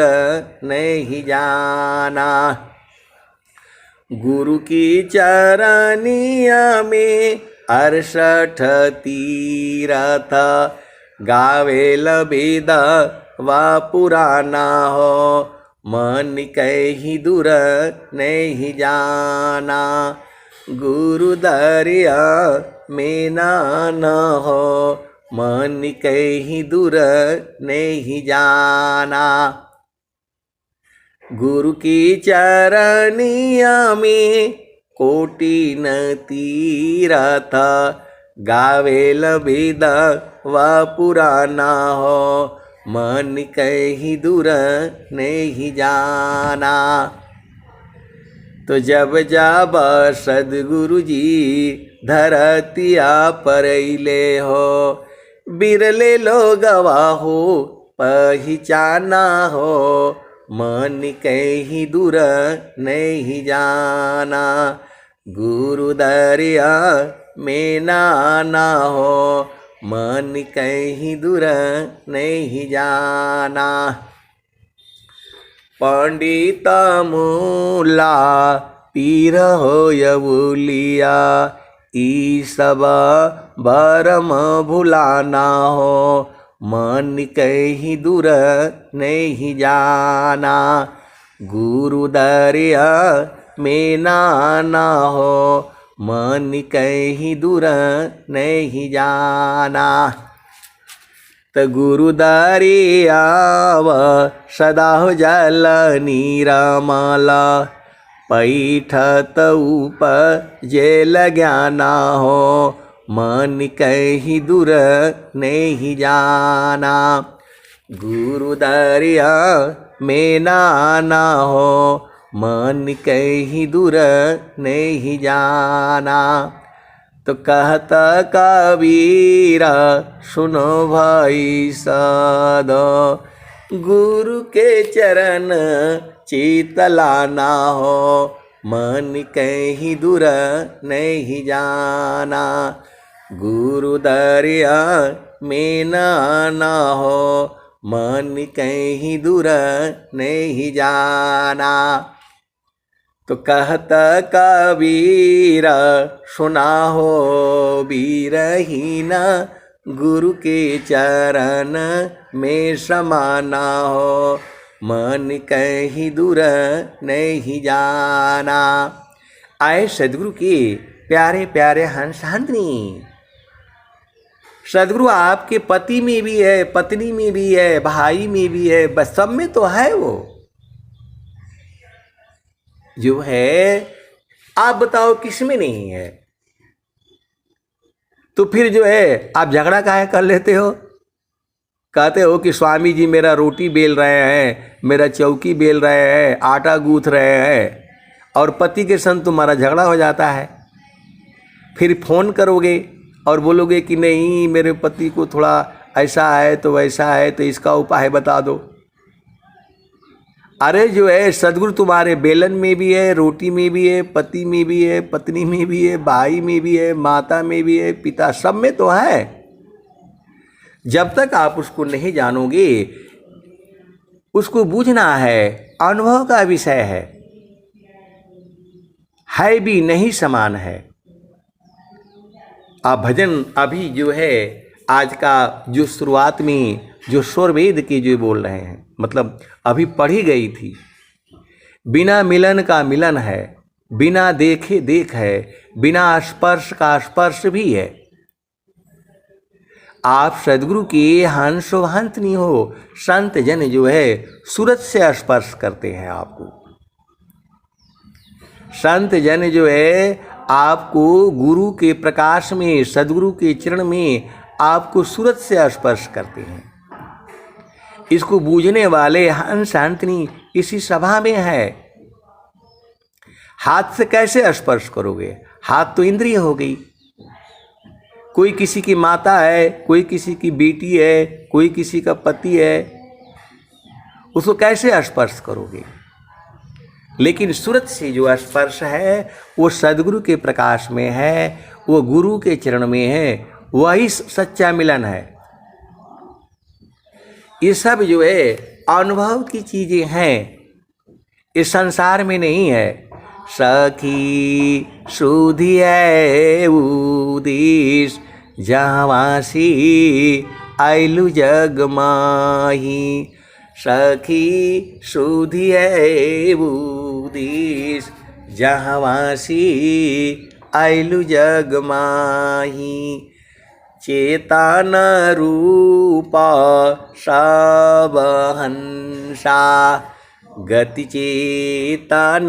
नहीं जाना। गुरु की चरनिया में 68 तीरथ, गावेल वेद व पुराना हो, मन कहीं दूर नहीं जाना, गुरु दरिया में नाना हो, मन कहीं दूर नहीं जाना। गुरु की चरनिया में कोटि न तीरथ, गावेल वेद व पुराना हो, मन कहीं दूर नहीं जाना। तो जब जब सदगुरु जी धरतिया पर अइले हो, बिरले लोगवा हो पहचाना हो, मन कहीं दूर नहीं जाना, गुरु दरिया में नाना हो, मन कहीं दूर नहीं जाना। पंडित मूला पीर हो यबुलिया, ई सब बरम भुलाना हो, मन कहीं दूर नहीं जाना, गुरु दरिया में नाना हो, मन कहीं दूर नहीं जाना। त गुरु दरियाव सदा हो जल नीरमाला, पैठत उपजेल ज्ञाना हो, मन कहीं दूर नहीं जाना, गुरु दरिया में नाना हो, मन कहीं दूर नहीं जाना। तो कहता कबीरा सुनो भाई साधो, गुरु के चरण चितलाना हो, मन कहीं दूर नहीं जाना, गुरु दरिया में नाना हो, मन कहीं दूर नहीं जाना। तो कहता कबीरा सुना हो बीरहीना, गुरु के चरण में समाना हो, मन कहीं दूर नहीं जाना। आए सदगुरु के प्यारे प्यारे हंस हंसनी, सदगुरु आपके पति में भी है, पत्नी में भी है, भाई में भी है, बस सब में तो है वो जो है। आप बताओ किस में नहीं है? तो फिर जो है आप झगड़ा काहे कर लेते हो? कहते हो कि स्वामी जी मेरा रोटी बेल रहे हैं, मेरा चौकी बेल रहे हैं, आटा गूंथ रहे हैं, और पति के संग तुम्हारा झगड़ा हो जाता है। फिर फोन करोगे और बोलोगे कि नहीं मेरे पति को थोड़ा ऐसा है तो वैसा है, तो इसका उपाय बता दो। अरे जो है सदगुरु तुम्हारे बेलन में भी है, रोटी में भी है, पति में भी है, पत्नी में भी है, भाई में भी है, माता में भी है, पिता सब में तो है। जब तक आप उसको नहीं जानोगे, उसको बूझना है, अनुभव का विषय है भी नहीं समान है। आप भजन अभी जो है आज का जो शुरुआत में जो स्वरवेद की जो बोल रहे हैं, मतलब अभी पढ़ी गई थी, बिना मिलन का मिलन है, बिना देखे देख है, बिना स्पर्श का स्पर्श भी है। आप सदगुरु के हंस हंत नहीं हो, संत जन जो है सूरत से स्पर्श करते हैं आपको। संत जन जो है आपको गुरु के प्रकाश में, सदगुरु के चरण में आपको सूरत से स्पर्श करते हैं। इसको बूझने वाले हंस हंतनी इसी सभा में है। हाथ से कैसे स्पर्श करोगे? हाथ तो इंद्रिय हो गई। कोई किसी की माता है, कोई किसी की बेटी है, कोई किसी का पति है, उसको कैसे स्पर्श करोगे? लेकिन सूरत से जो स्पर्श है वो सदगुरु के प्रकाश में है, वो गुरु के चरण में है, वही सच्चा मिलन है। ये सब जो है अनुभव की चीजें हैं, इस संसार में नहीं है। सखी सुधिए उदिस जहाँवासी आइलु जग माही। सखी सुधिए उदिस जहाँवासी आइलु जग माही। चेतन रूप सब हंसा गति चेतन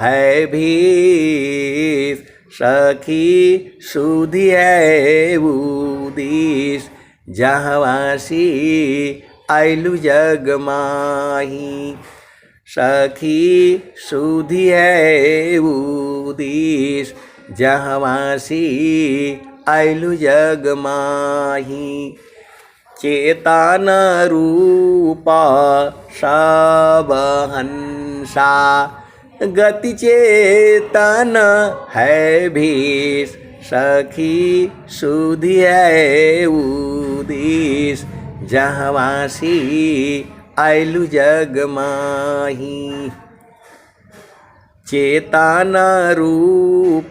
है भीष। सखी सुधिए उदिस जहाँवासी आइलु जग माही। सखी सुधिए उदिस जहाँवासी आइलु जग माही। चेतन रूप सब हंसा गति चेतन है भीष। सखी सुधिए उदिस जहाँवासी आइलु जग माही। चेतन रूप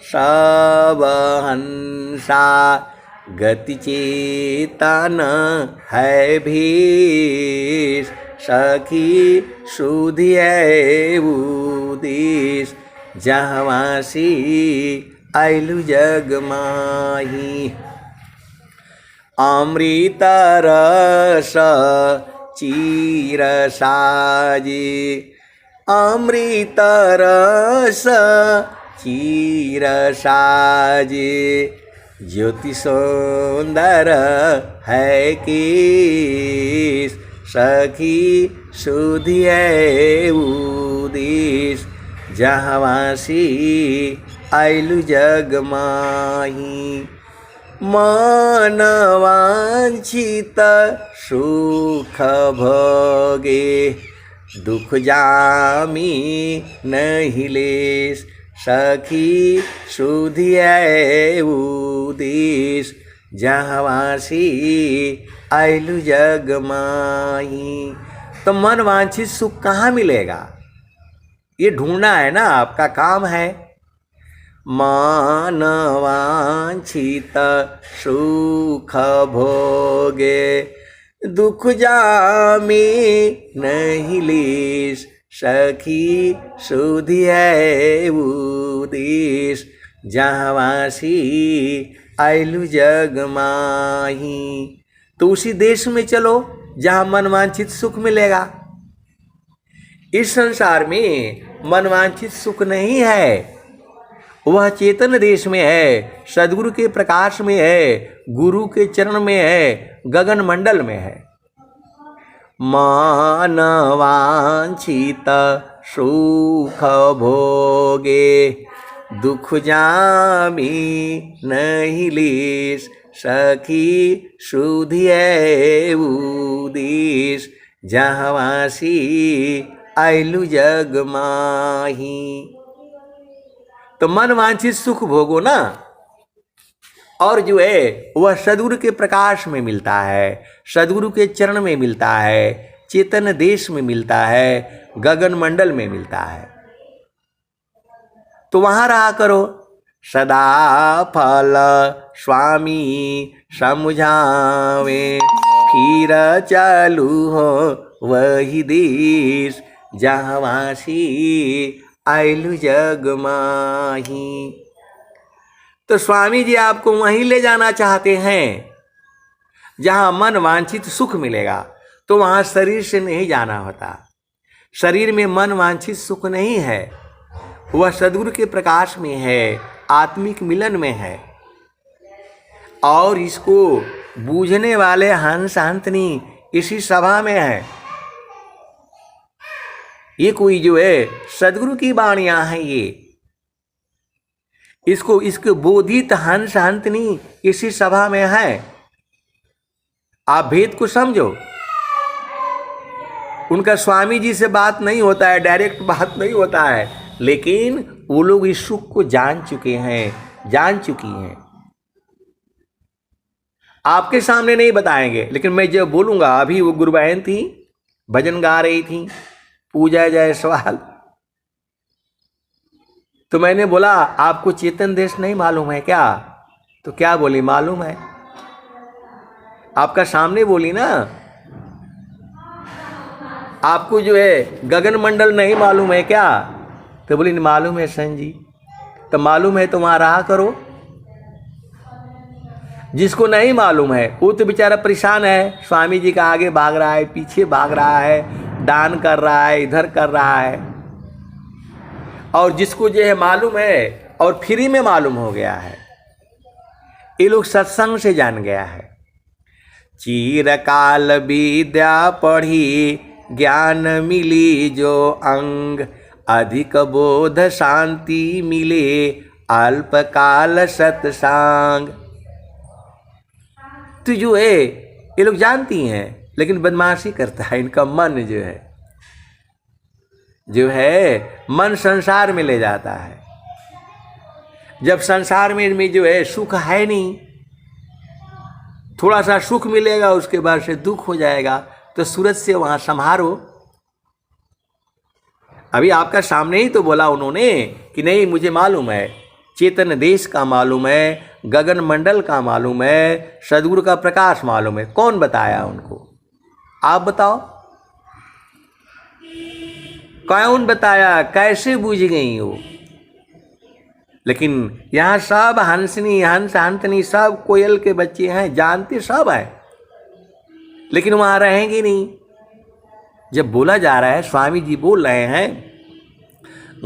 सब हंसा गति चेतन है भीष। सखी सुधिए उदिस जहाँवासी आइलु जग माही। अमृत रस चीर साजे अमृत रस चीर साजे। ज्योति सुंदर है केश। सखी सुधिए उदिस जहाँवासी आइलु जग माही। मन वांछित सुख भोगे दुख जामी नहीं लेस। सखी सुधिए उदिस जहाँवासी आइलु जग माही। तो मन वांछित सुख कहाँ मिलेगा? ये ढूंढना है ना, आपका काम है। मन वांछित सुख भोगे दुख जामी नहीं लेस। सखी सुधिए उदिस जहाँवासी आइलु जग माही। तो उसी देश में चलो जहाँ मनवांछित सुख मिलेगा। इस संसार में मनवांछित सुख नहीं है, वह चेतन देश में है, सदगुरु के प्रकाश में है, गुरु के चरण में है, गगन मंडल में है। मन वांछित सुख भोगे दुख जामी नहीं लेस। सखी सुधिए उदिस जहाँवासी आइलु जग माही। तो मन वांछित सुख भोगो ना, और जो है वह सदगुरु के प्रकाश में मिलता है, सदगुरु के चरण में मिलता है, चेतन देश में मिलता है, गगन मंडल में मिलता है। तो वहां रहा करो। सदा फल स्वामी समझावे फिर चालू हो वही देश। जहाँ वासी आइलु जग माही। तो स्वामी जी आपको वहीं ले जाना चाहते हैं जहाँ मन वांछित सुख मिलेगा। तो वहाँ शरीर से नहीं जाना होता, शरीर में मन वांछित सुख नहीं है, वह सद्गुरु के प्रकाश में है, आत्मिक मिलन में है। और इसको बूझने वाले हंस हंसनी इसी सभा में है। ये कोई जो है सद्गुरु की वाणियां हैं, इसको बोधित हंस हंसनी इसी सभा में है। आप भेद को समझो। उनका स्वामी जी से बात नहीं होता है, डायरेक्ट बात नहीं होता है, लेकिन वो लोग इस सुख को जान चुके हैं, जान चुकी हैं। आपके सामने नहीं बताएंगे, लेकिन मैं जब बोलूंगा, अभी वो गुरुबहन थी, भजन गा रही थी, पूजा जायसवाल, तो मैंने बोला आपको चेतन देश नहीं मालूम है क्या? तो क्या बोली? मालूम है। आपका सामने बोली ना। आपको जो है गगन मंडल नहीं मालूम है क्या? तो बोली मालूम है सन जी। तो मालूम है तो वहां रहा करो। जिसको नहीं मालूम है वो तो बेचारा परेशान है, स्वामी जी का आगे भाग रहा है, पीछे भाग रहा है, दान कर रहा है, इधर कर रहा है। और जिसको जो है मालूम है और फ्री में मालूम हो गया है, ये लोग सत्संग से जान गया है। चिरकाल विद्या पढ़ी ज्ञान मिली जो अंग, अधिक बोध शांति मिले अल्पकाल सत्संग। तो जो है ये लोग जानती हैं, लेकिन बदमाशी करता है इनका मन, जो है मन संसार में ले जाता है। जब संसार में जो है सुख है नहीं, थोड़ा सा सुख मिलेगा उसके बाद से दुख हो जाएगा, तो सूरज से वहां संभारो। अभी आपका सामने ही तो बोला उन्होंने कि नहीं मुझे मालूम है, चेतन देश का मालूम है, गगन मंडल का मालूम है, सद्गुरु का प्रकाश मालूम है। कौन बताया उनको? आप बताओ, कौन बताया? कैसे बूझ गई वो? लेकिन यहाँ सब हंसनी हंस हंसनी सब कोयल के बच्चे हैं, जानते सब है, लेकिन वहाँ रहेंगे नहीं। जब बोला जा रहा है, स्वामी जी बोल रहे हैं,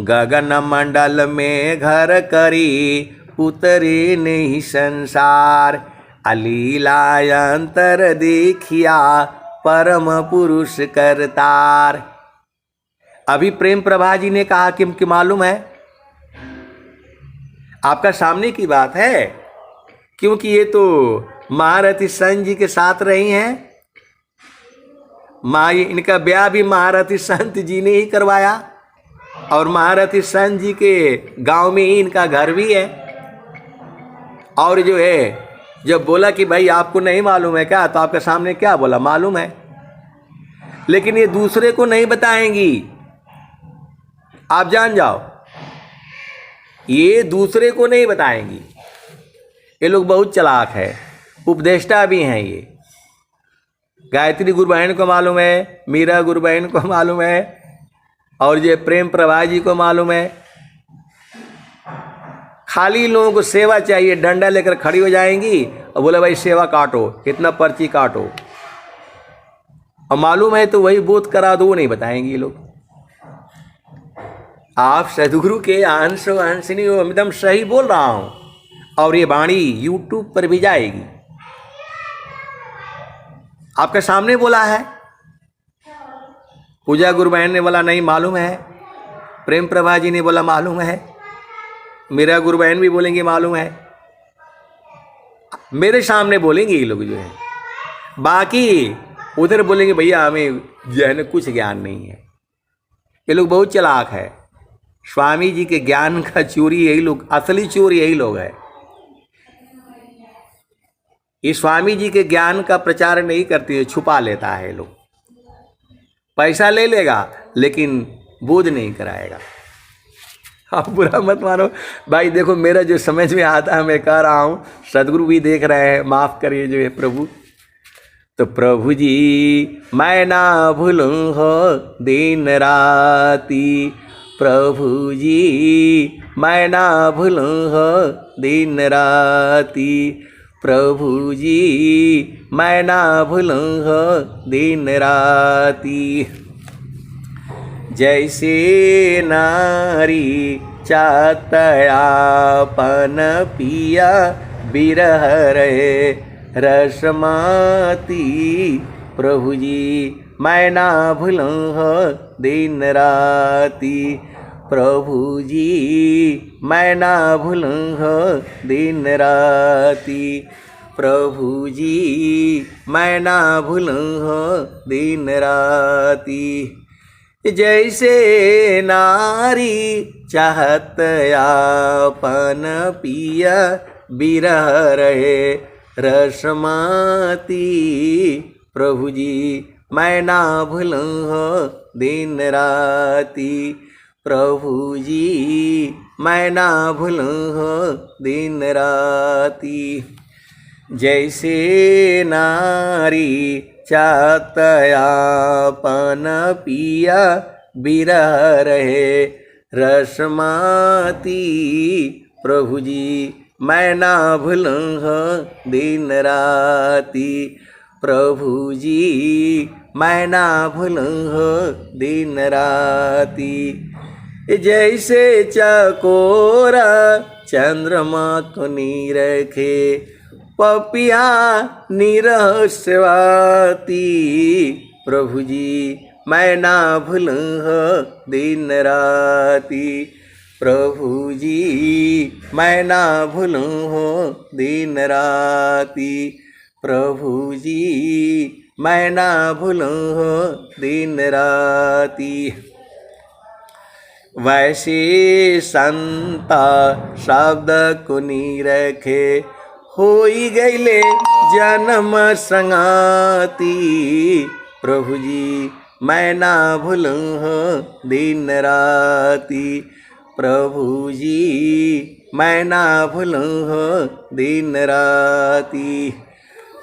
गगन मंडल में घर करी उतरे नहीं संसार, अलीला अंतर देखिया परम पुरुष करतार। अभी प्रेम प्रभा जी ने कहा कि मालूम है, आपका सामने की बात है, क्योंकि ये तो महारथी संत जी के साथ रही हैं। इनका ब्याह भी महारथी संत जी ने ही करवाया, और महारथी संत जी के गांव में ही इनका घर भी है। और जो है जब बोला कि भाई आपको नहीं मालूम है क्या, तो आपके सामने क्या बोला? मालूम है, लेकिन ये दूसरे को नहीं बताएंगी। आप जान जाओ, ये दूसरे को नहीं बताएंगी। ये लोग बहुत चालाक है, उपदेष्टा भी हैं। ये गायत्री गुरु बहन को मालूम है, मीरा गुरु बहन को मालूम है, और ये प्रेम प्रभा जी को मालूम है। खाली लोगों को सेवा चाहिए, डंडा लेकर खड़ी हो जाएंगी और बोले भाई सेवा काटो, इतना पर्ची काटो, और मालूम है तो वही बोध करा दो, वो नहीं बताएंगी ये लोग। आप सद्गुरु के अंश अंशनी हो, एकदम सही बोल रहा हूं, और ये वाणी यूट्यूब पर भी जाएगी। आपके सामने बोला है, पूजा गुरु बहन ने बोला नहीं मालूम है, प्रेम प्रभा जी ने बोला मालूम है, मेरा गुरु बहन भी बोलेंगे मालूम है। मेरे सामने बोलेंगे ये लोग जो है, बाकी उधर बोलेंगे भैया हमें जो है ना कुछ ज्ञान नहीं है। ये लोग बहुत चालाक है। स्वामी जी के ज्ञान का चोरी यही लोग, असली चोर यही लोग है। ये स्वामी जी के ज्ञान का प्रचार नहीं करती है, छुपा लेता है। लोग पैसा ले लेगा लेकिन बोध नहीं कराएगा। आप बुरा मत मानो भाई, देखो मेरा जो समझ में आता है मैं कह रहा हूँ, सदगुरु भी देख रहे हैं, माफ़ करिए जो है प्रभु। तो प्रभु जी मैं ना भूलूं हो दिन राती, प्रभु जी मैं ना भूलूं हो दिन राती, प्रभु जी मैं ना भूलूं हो दिन राती। जैसे नारी चातयापन पिया बिरह रहे रसमाती, प्रभु जी मैं ना भूलूं हो दिन राती, प्रभु जी मैं ना भूलूं हो दिन राती, प्रभु जी मैं ना भूलूं हो दिन राती। जैसे नारी चाहत आपन पिया बिरह रहे रसमाती, प्रभु जी मैं ना भूलूं हो दिन राती, प्रभु जी मैं ना भूलूं हो दिन राती। जैसे नारी चातयापन पिया बिरह रहे रसमाती, प्रभु जी मैं ना भूलूं हो दिन राती, प्रभु जी मैं ना भूलूं हो दिन राती। जैसे चकोरा चंद्रमा को नीरखे पपिया निरहस्यवाती, प्रभु जी मैं ना भूलूं हो दिन राती, प्रभु जी मैं ना भूलूं हो दिन राती, प्रभु जी मैं ना भूलूं हो दिन राती। वैसे संता शब्द को निरखे होई गईले जन्म संगाती, प्रभु जी मैं ना भूलूं हो दिन राती, प्रभु जी मैं ना भूलूं हो दिन राती।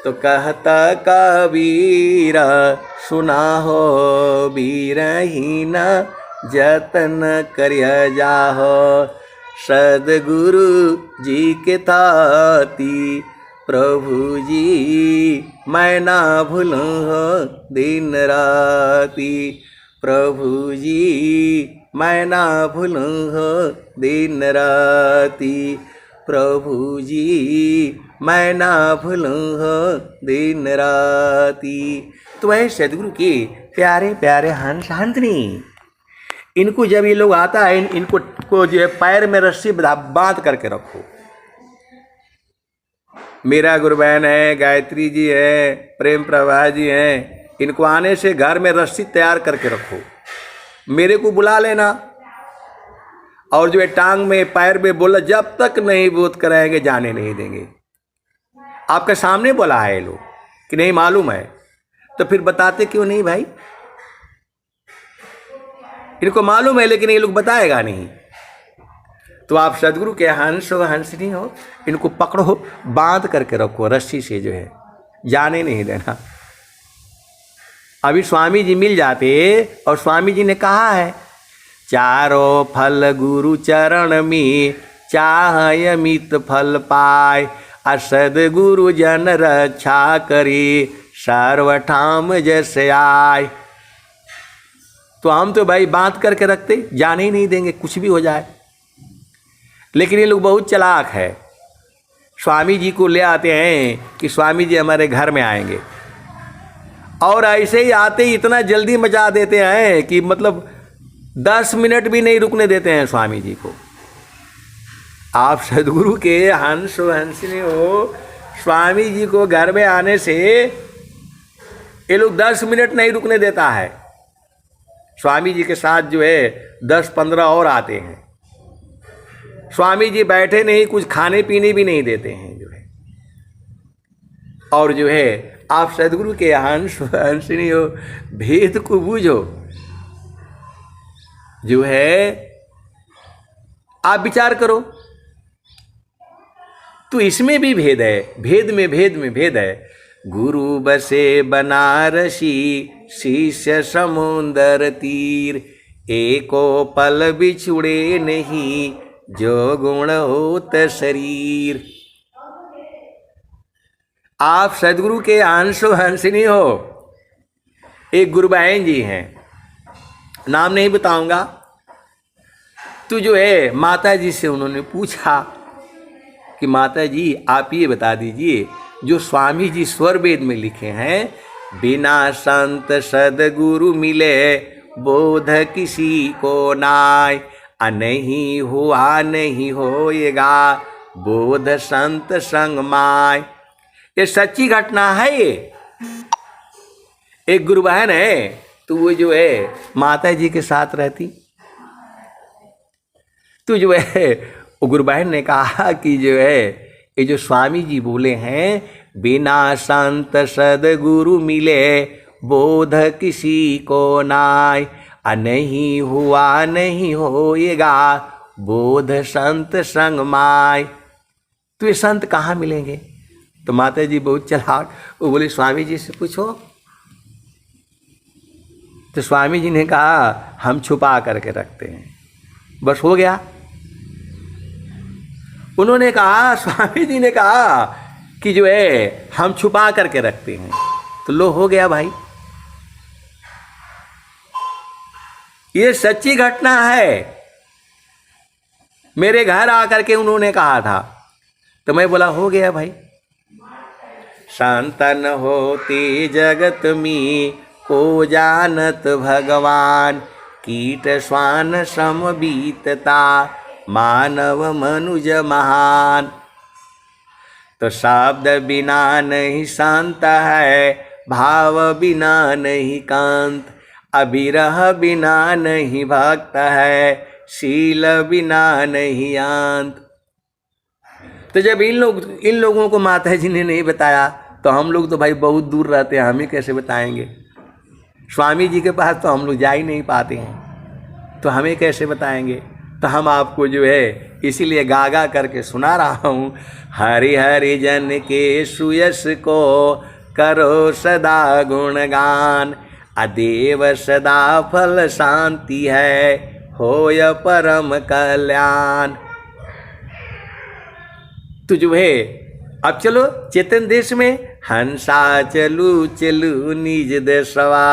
तो कहता कबीरा सुना हो बीरहीना जतन करिया जाहो सदगुरु जी के ताती, प्रभु जी मैं ना भूलूं हो दिन राती, प्रभु जी मैं ना भूलूं हो दिन राती, प्रभु जी मैं ना भूलूं हो दिन राती। तो वह सदगुरु के प्यारे प्यारे हंस हंसनी, इनको जब ये लोग आता है इनको को जो है पैर में रस्सी बांध करके रखो। मेरा गुरु बहन है, गायत्री जी है, प्रेम प्रभा जी हैं, इनको आने से घर में रस्सी तैयार करके रखो। मेरे को बुला लेना और जो है टांग में पैर में बोला जब तक नहीं बोध कराएंगे जाने नहीं देंगे। आपके सामने बोला है ये लोग कि नहीं मालूम है, तो फिर बताते क्यों नहीं भाई? इनको मालूम है लेकिन ये लोग बताएगा नहीं। तो आप सदगुरु के हंस हो हंसनी हो, इनको पकड़ो बांध करके रखो रस्सी से, जो है जाने नहीं देना। अभी स्वामी जी मिल जाते और स्वामी जी ने कहा है चारों फल गुरु चरण में चाहय अमित फल पाए, सदगुरु जन रक्षा करे सर्वठाम जैसे आए। तो हम तो भाई बांध करके रखते, जाने ही नहीं देंगे कुछ भी हो जाए। लेकिन ये लोग बहुत चालाक है, स्वामी जी को ले आते हैं कि स्वामी जी हमारे घर में आएंगे, और ऐसे ही आते ही इतना जल्दी मचा देते हैं कि मतलब 10 मिनट भी नहीं रुकने देते हैं स्वामी जी को। आप सदगुरु के हंस हंसनी हो, स्वामी जी को घर में आने से ये लोग 10 मिनट नहीं रुकने देता है। स्वामी जी के साथ जो है 10-15 और आते हैं, स्वामी जी बैठे नहीं, कुछ खाने पीने भी नहीं देते हैं जो है। और जो है आप सदगुरु के हंस हंसनी हो, भेद को बूझो। जो है आप विचार करो, तो इसमें भी भेद है, भेद में भेद है। गुरु बसे बनारसी शिष्य समुंदर तीर, एको पल बिछुड़े नहीं जो गुण होत शरीर। आप सदगुरु के अंशो हंसनी हो। एक गुरुबहन जी हैं, नाम नहीं बताऊंगा, तो जो है माता जी से उन्होंने पूछा कि माता जी आप ये बता दीजिए, जो स्वामी जी स्वर वेद में लिखे हैं, बिना संत सदगुरु मिले बोध किसी को नाय, नहीं हुआ नहीं होएगा बोध संत संग माय। ये सच्ची घटना है। ये एक गुरु बहन है, तो वो जो है माता जी के साथ रहती, तो जो है वो गुरु बहन ने कहा कि जो है ये जो स्वामी जी बोले हैं, बिना संत सदगुरु मिले बोध किसी को नाय, नहीं हुआ नहीं होएगा बोध संत संग माय। तो ये संत कहाँ मिलेंगे? तो माता जी बहुत चलाक, वो बोले स्वामी जी से पूछो। तो स्वामी जी ने कहा हम छुपा करके रखते हैं, बस हो गया। उन्होंने कहा, स्वामी जी ने कहा कि जो है हम छुपा करके रखते हैं, तो लो हो गया भाई। ये सच्ची घटना है। मेरे घर आकर के उन्होंने कहा था, तो मैं बोला हो गया भाई। संतन होती जगत में को जानत भगवान, कीट स्वान सम बीतता मानव मनुज महान। तो शब्द बिना नहीं शांत है, भाव बिना नहीं कांत, अभिरह बिना नहीं भक्त है, शील बिना नहीं अंत। तो जब इन लोगों को माता जी ने नहीं बताया, तो हम लोग तो भाई बहुत दूर रहते हैं, हम ही कैसे बताएंगे? स्वामी जी के पास तो हम लोग जा ही नहीं पाते हैं, तो हमें कैसे बताएंगे? तो हम आपको जो है इसीलिए गागा करके सुना रहा हूँ। हरि हरि जन के सुयस को करो सदा गुणगान, अदेव सदा फल शांति है, होय परम कल्याण। तो जो है अब चलो चेतन देश में, हंसा चलू चलू निज देशवा,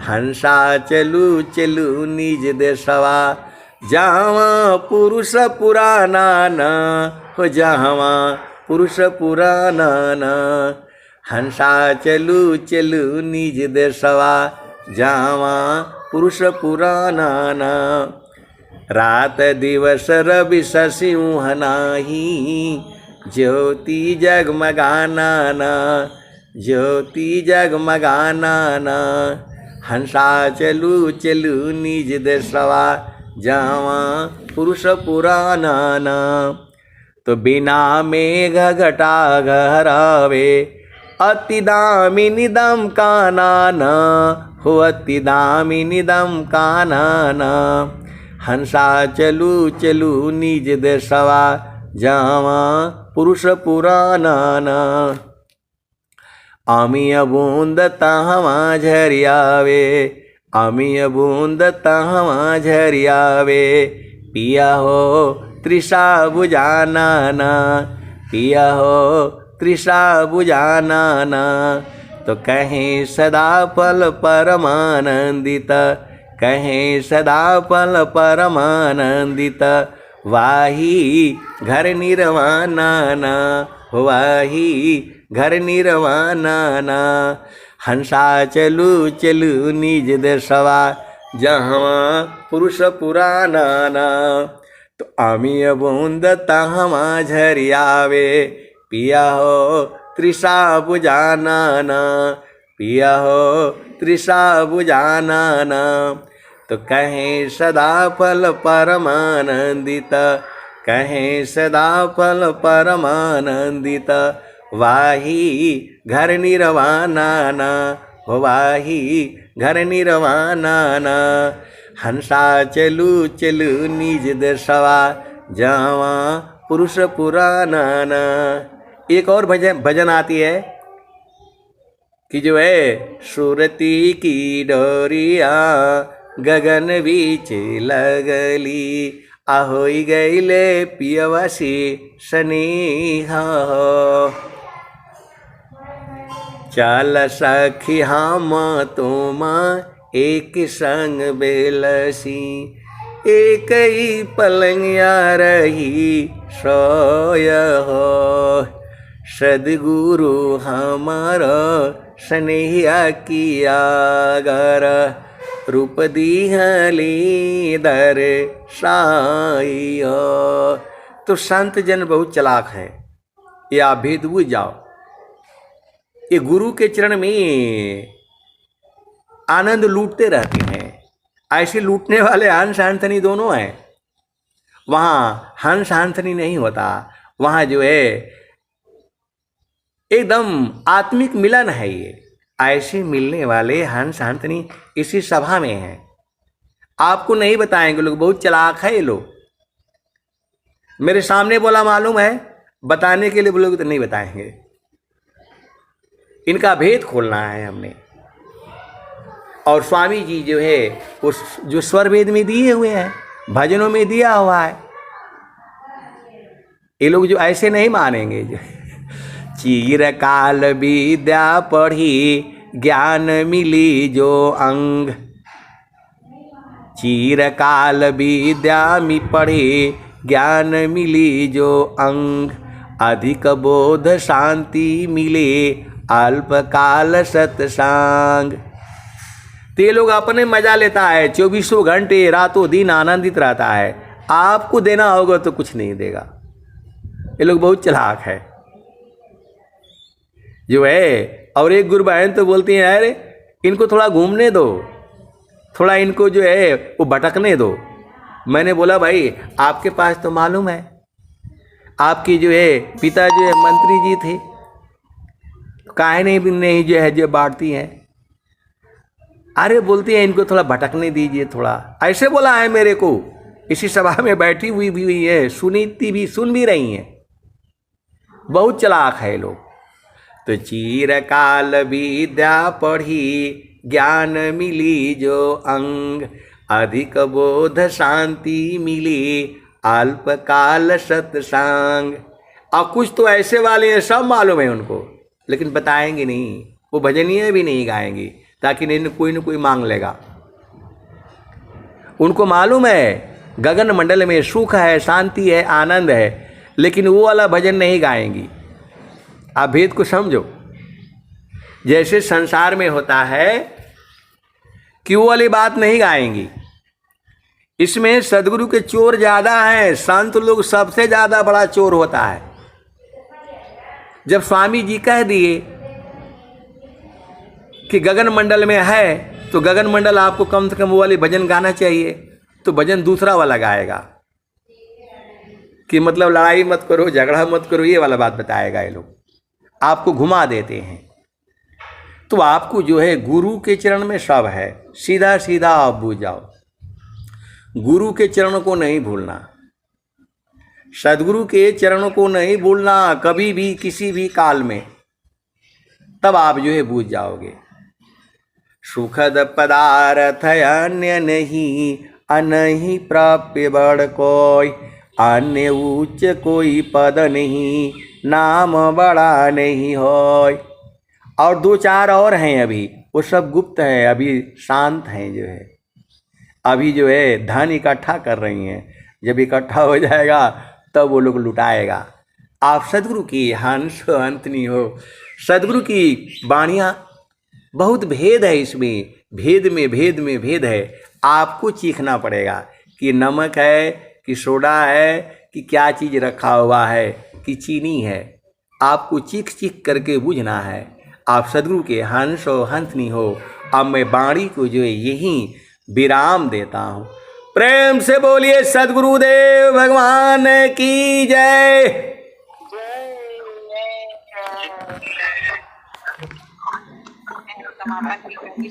हंसा चलू चलू निज देशवा, जहाँ पुरुष पुराना न हो, जहाँ पुरुष पुराना न, हंसा चलू चलू निज देशवा, जहाँ पुरुष पुराना न। रात दिवस रवि शशि नाही, ज्योति जगमगाना न, ज्योति जगमगाना न, हंसा चलू चलू निज देशवा, जहाँ पुरुष पुराना न। तो बिना मेघ घटा घरावे, अति दामिनी दम काना न हो, अति दामिनी दम काना न, हंसा चलू चलू निज देशवा, जहाँ पुरुष पुराना न। अमीय बूंद तहवा झरियावे, अमीय बूंद तहवा झरियावे, पिया हो तृषा बुझाना न, पिया हो तृषा बुझाना न। तो कहें सदा फल परमानंदित, कहें सदा फल परमानंदित, वाही घर निर्वाणा न, वाही घर निर्वाणा न, हंसा चलू चलू निज देशवा, जहाँ पुरुष पुराना न। तो अमीय बूंद तहवा झरियावे, पिया हो तृषा बुझाना न, पिया हो तृषा बुझाना न। तो कहें सदा फल परमानंदित, कहें सदा फल परमानंदित, वाही घर निर्वाणा न, वाही घर निर्वाणा न, हंसा चलू चलू निज देशवा, जहाँ पुरुष पुराना न। एक और भजन आती है, कि जो है सुरती की डोरिया गगन बीच लगली, आहोई गईले पियवसी सनेहा। चल सखी हम तुम एक संग बेलसी, एक ही पलंगिया रही सोय हो। सदगुरु हमारा स्नेहिया किया गर, रूप दीहली दर साई हो। तो संत जन बहुत चलाक है, ये आप भेद बुझ जाओ। ये गुरु के चरण में आनंद लूटते रहते हैं। ऐसे लूटने वाले हंस हंसनी दोनों हैं। वहाँ हंस हंसनी नहीं होता, वहाँ जो है एकदम आत्मिक मिलन है। ये ऐसे मिलने वाले हंस हंसनी इसी सभा में हैं। आपको नहीं बताएंगे लोग, बहुत चालाक है ये लोग। मेरे सामने बोला मालूम है, बताने के लिए बोलोगे तो नहीं बताएंगे। इनका भेद खोलना है हमने। और स्वामी जी जो है उस जो स्वर वेद में दिए हुए हैं, भजनों में दिया हुआ है। ये लोग जो ऐसे नहीं मानेंगे। जो चिरकाल विद्या पढ़ी ज्ञान मिली जो अंग, चिरकाल विद्या में पढ़ी ज्ञान मिली जो अंग, अधिक बोध शांति मिले अल्पकाल सत्संग। ते लोग अपने मजा लेता है, 24 घंटे रातों दिन आनंदित रहता है। आपको देना होगा तो कुछ नहीं देगा। ये लोग बहुत चालाक है जो है। और एक गुरु बहन तो बोलती हैं, अरे इनको थोड़ा घूमने दो, थोड़ा इनको जो है वो भटकने दो। मैंने बोला भाई आपके पास तो मालूम है, आपकी जो है पिता जो है मंत्री जी थे, काहे नहीं जो है जो बांटती हैं। अरे बोलती है इनको थोड़ा भटकने दीजिए थोड़ा, ऐसे बोला है मेरे को। इसी सभा में बैठी हुई भी है, सुनीति भी सुन भी रही हैं। बहुत चालाक है लोग। तो चिरकाल विद्या पढ़ी ज्ञान मिली जो अंग, अधिक बोध शांति मिली अल्पकाल सत्संग। और कुछ तो ऐसे वाले हैं, सब मालूम है उनको, लेकिन बताएंगे नहीं। वो भजनीय भी नहीं गाएंगे ताकि नहीं कोई न कोई मांग लेगा। उनको मालूम है गगन मंडल में सुख है, शांति है, आनंद है, लेकिन वो वाला भजन नहीं गाएंगी। आप भेद को समझो। जैसे संसार में होता है कि वो वाली बात नहीं गाएंगी। इसमें सदगुरु के चोर ज्यादा हैं, संत लोग सबसे ज्यादा बड़ा चोर होता है। जब स्वामी जी कह दिए कि गगन मंडल में है, तो गगन मंडल आपको कम से कम वो वाली भजन गाना चाहिए। तो भजन दूसरा वाला गाएगा कि मतलब लड़ाई मत करो, झगड़ा मत करो, ये वाला बात बताएगा। ये लोग आपको घुमा देते हैं। तो आपको जो है गुरु के चरण में सब है, सीधा सीधा आप बूझ जाओ। गुरु के चरणों को नहीं भूलना, सदगुरु के चरणों को नहीं भूलना कभी भी किसी भी काल में, तब आप जो है बूझ जाओगे। सुखद पदार्थ अन्य नहीं, अनहि प्राप्य बड़ कोई, अन्य उच्च कोई पद नहीं, नाम बड़ा नहीं होय। और 2-4 और हैं अभी, वो सब गुप्त हैं, अभी शांत हैं जो है। अभी जो है धन इकट्ठा कर रही हैं, जब इकट्ठा हो जाएगा तब वो लोग लुटाएगा। आप सदगुरु की हंस अंतनी हो। सदगुरु की वाणियाँ बहुत भेद है, इसमें भेद में भेद में भेद है। आपको चीखना पड़ेगा कि नमक है कि सोडा है कि क्या चीज़ रखा हुआ है कि चीनी है। आपको चीख चीख करके बूझना है। आप सदगुरु के हंस हो हंसनी हो। अब मैं वाणी को जो है यहीं विराम देता हूँ। प्रेम से बोलिए सदगुरुदेव भगवान की जय। समापन भी